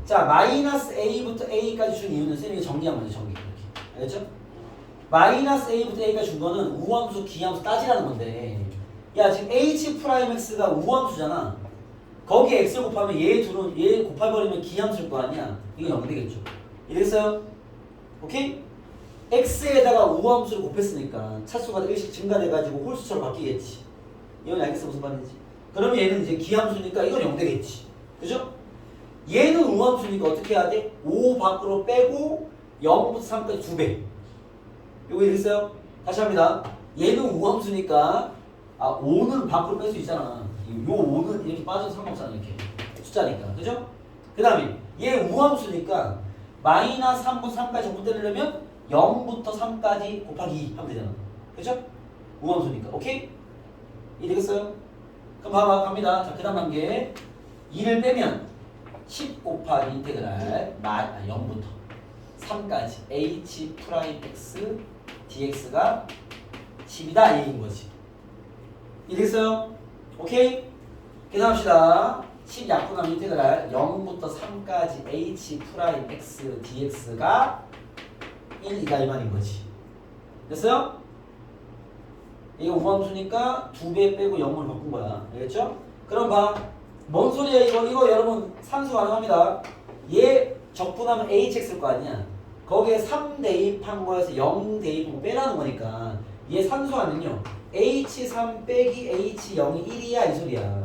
자, 마이너스 a부터 a까지 준 이유는 쌤이 정리한 거죠. 정리. 이렇게. 알겠죠? 마이너스 a부터 a까지 준 거는 우함수, 기함수 따지라는 건데, 야 지금 h 프라임 x가 우함수잖아. 거기에 x를 곱하면 얘 둘은 얘 곱해버리면 기함수일 거 아니야. 이건 0 되겠죠. 이해됐어요? 오케이? x에다가 우함수를 곱했으니까 차수가 1씩 증가돼가지고 홀수처럼 바뀌겠지. 이건 알겠어 무슨 말인지. 그러면 얘는 이제 기함수니까 이건 0 되겠지. 그죠? 얘는 우함수니까 어떻게 해야 돼? 5 밖으로 빼고 0부터 3까지 2배. 요거 이해됐어요? 다시 합니다. 얘는 우함수니까 5는 밖으로 뺄 수 있잖아. 요 5는 이렇게 빠져도 상관없잖아. 이렇게 숫자니까. 그죠? 그 다음에 얘 우함수니까 마이너스 3부터 3까지 적분 때리려면 0부터 3까지 곱하기 2 하면 되잖아. 그죠? 우함수니까. 오케이? 이 되겠어요? 그럼 봐봐. 갑니다. 자, 그 다음 단계 2를 빼면 10 곱하기 인테그랄 0부터 3까지 h 프라임 x dx가 10이다 얘기인 거지. 이 되겠어요? 오케이? 계산합시다. 10 약분하면 인테그랄 0부터 3까지 h 프라임 x dx가 1이다 이 말인 거지. 됐어요? 이거 우함수니까 2배 빼고 0을 바꾼 거야. 알겠죠? 그럼 봐. 뭔 소리야 이거 여러분 산수 가능합니다. 얘 적분하면 hx일 거 아니야. 거기에 3 대입한 거에서 0 대입한 거 빼라는 거니까 얘 산수하면요 h3 빼기 h0이 1이야 이 소리야.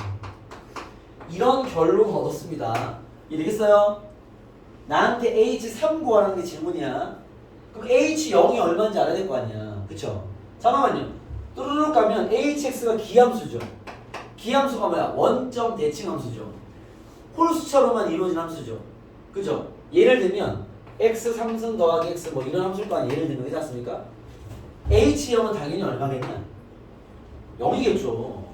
이런 결론 얻었습니다. 이해되겠어요? 나한테 h3 구하라는 게 질문이야. 그럼 h0이 얼마인지 알아야 될 거 아니야. 그쵸? 잠깐만요. 뚜루룩 가면 hx가 기함수죠. 기함수가 뭐야? 원점 대칭 함수죠. 홀수처럼만 이루어진 함수죠. 그죠? 예를 들면 x 3승 더하기 x 뭐 이런 함수일 거 아니야. 예를 들면 그렇지 않습니까? h0은 당연히 얼마겠냐? 0이겠죠.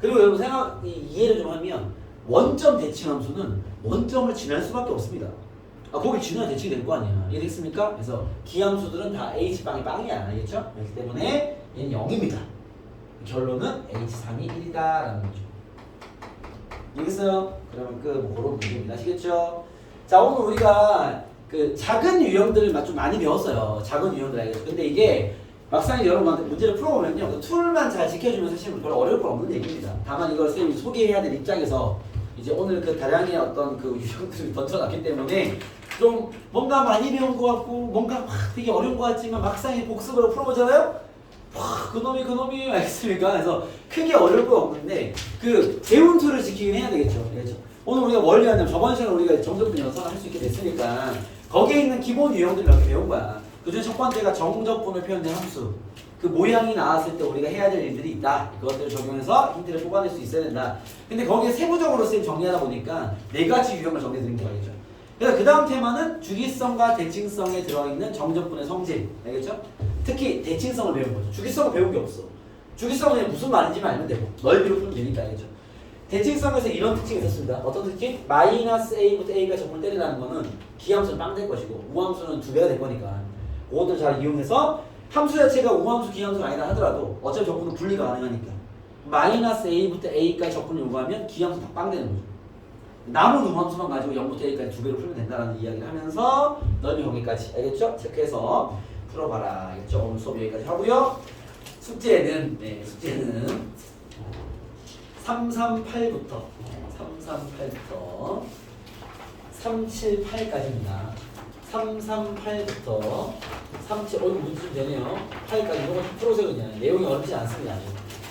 그리고 여러분 이해를 좀 하면 원점 대칭 함수는 원점을 지날 수밖에 없습니다. 거기 지나야 대칭이 될 거 아니야. 이해됐습니까? 그래서 기함수들은 다 h빵이 빵이야. 알겠죠? 그렇기 때문에 얘는 0입니다. 결론은 h3이 1이다 라는 거죠. 알겠어요? 그러면 뭐 그런 문제입니다. 아시겠죠? 자, 오늘 우리가 그 작은 유형들을 좀 많이 배웠어요. 작은 유형들 알겠죠? 근데 이게 막상 여러분한테 문제를 풀어보면요, 그 툴만 잘 지켜주면 사실 별로 어려울 건 없는 얘기입니다. 다만 이걸 선생님이 소개해야 될 입장에서 이제 오늘 그 다량의 어떤 그 유형들을 던져놨기 때문에 좀 뭔가 많이 배운 것 같고 뭔가 막 되게 어려운 것 같지만 막상 이 복습으로 풀어보잖아요? 그놈이 알겠습니까? 그래서 크게 어려울 거 없는데 그 배운 툴을 지키긴 해야 되겠죠. 그렇죠? 오늘 우리가 뭘 배웠냐면 저번 시간에 우리가 정적분 연산을 할 수 있게 됐으니까 거기에 있는 기본 유형들을 몇 개 배운 거야. 그중에 첫 번째가 정적분을 표현된 함수. 그 모양이 나왔을 때 우리가 해야 될 일들이 있다. 그것들을 적용해서 힌트를 뽑아낼 수 있어야 된다. 근데 거기에 세부적으로 쌤 정리하다 보니까 4가지 유형을 정리해드린 게 알겠죠? 그래서 그 다음 테마는 주기성과 대칭성에 들어있는 정적분의 성질. 알겠죠? 특히 대칭성을 배운 거죠. 주기성을 배운 게 없어. 주기성은 그냥 무슨 말인지만 알면 되고 넓이로 풀면 되니까. 알겠죠? 대칭성에서 이런 특징이 있었습니다. 어떤 특징? 마이너스 a부터 a가 적분을 때리라는 거는 기함수는 빵 될 것이고 우함수는 2배가 될 거니까 그것들 잘 이용해서 함수 자체가 우함수, 기함수가 아니다 하더라도 어차피 적분은 분리가 가능하니까 마이너스 a부터 a까지 적분을 요구하면 기함수 다 빵 되는 거죠. 남은 우함수만 가지고 0부터 a까지 2배로 풀면 된다는 이야기를 하면서 넓이 거기까지 알겠죠? 체크해서 풀어봐라. 알겠죠? 오늘 수업 여기까지 하고요. 숙제는 338부터 378까지입니다. 338부터 37, 문제 좀 되네요. 8까지 이거 풀어서 그냥 내용이 어렵지 않습니다.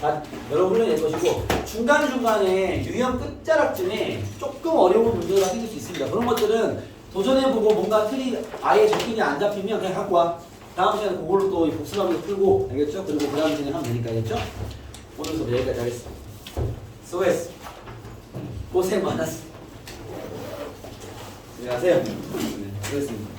다 여러분 훈련될 것이고 중간중간에 유형 끝자락쯤에 조금 어려운 문제가 생길 수 있습니다. 그런 것들은 도전해보고 뭔가 틀이 아예 접근이 안 잡히면 그냥 갖고 와. 다음 시간에 그걸로 또 복습하면서 풀고 알겠죠? 그리고 그 다음 진행하면 되니까 알겠죠? 오늘 수업 여기까지 하겠습니다. 수고했어. 고생 많았어. 안녕하세요. 네, 수고했습니다.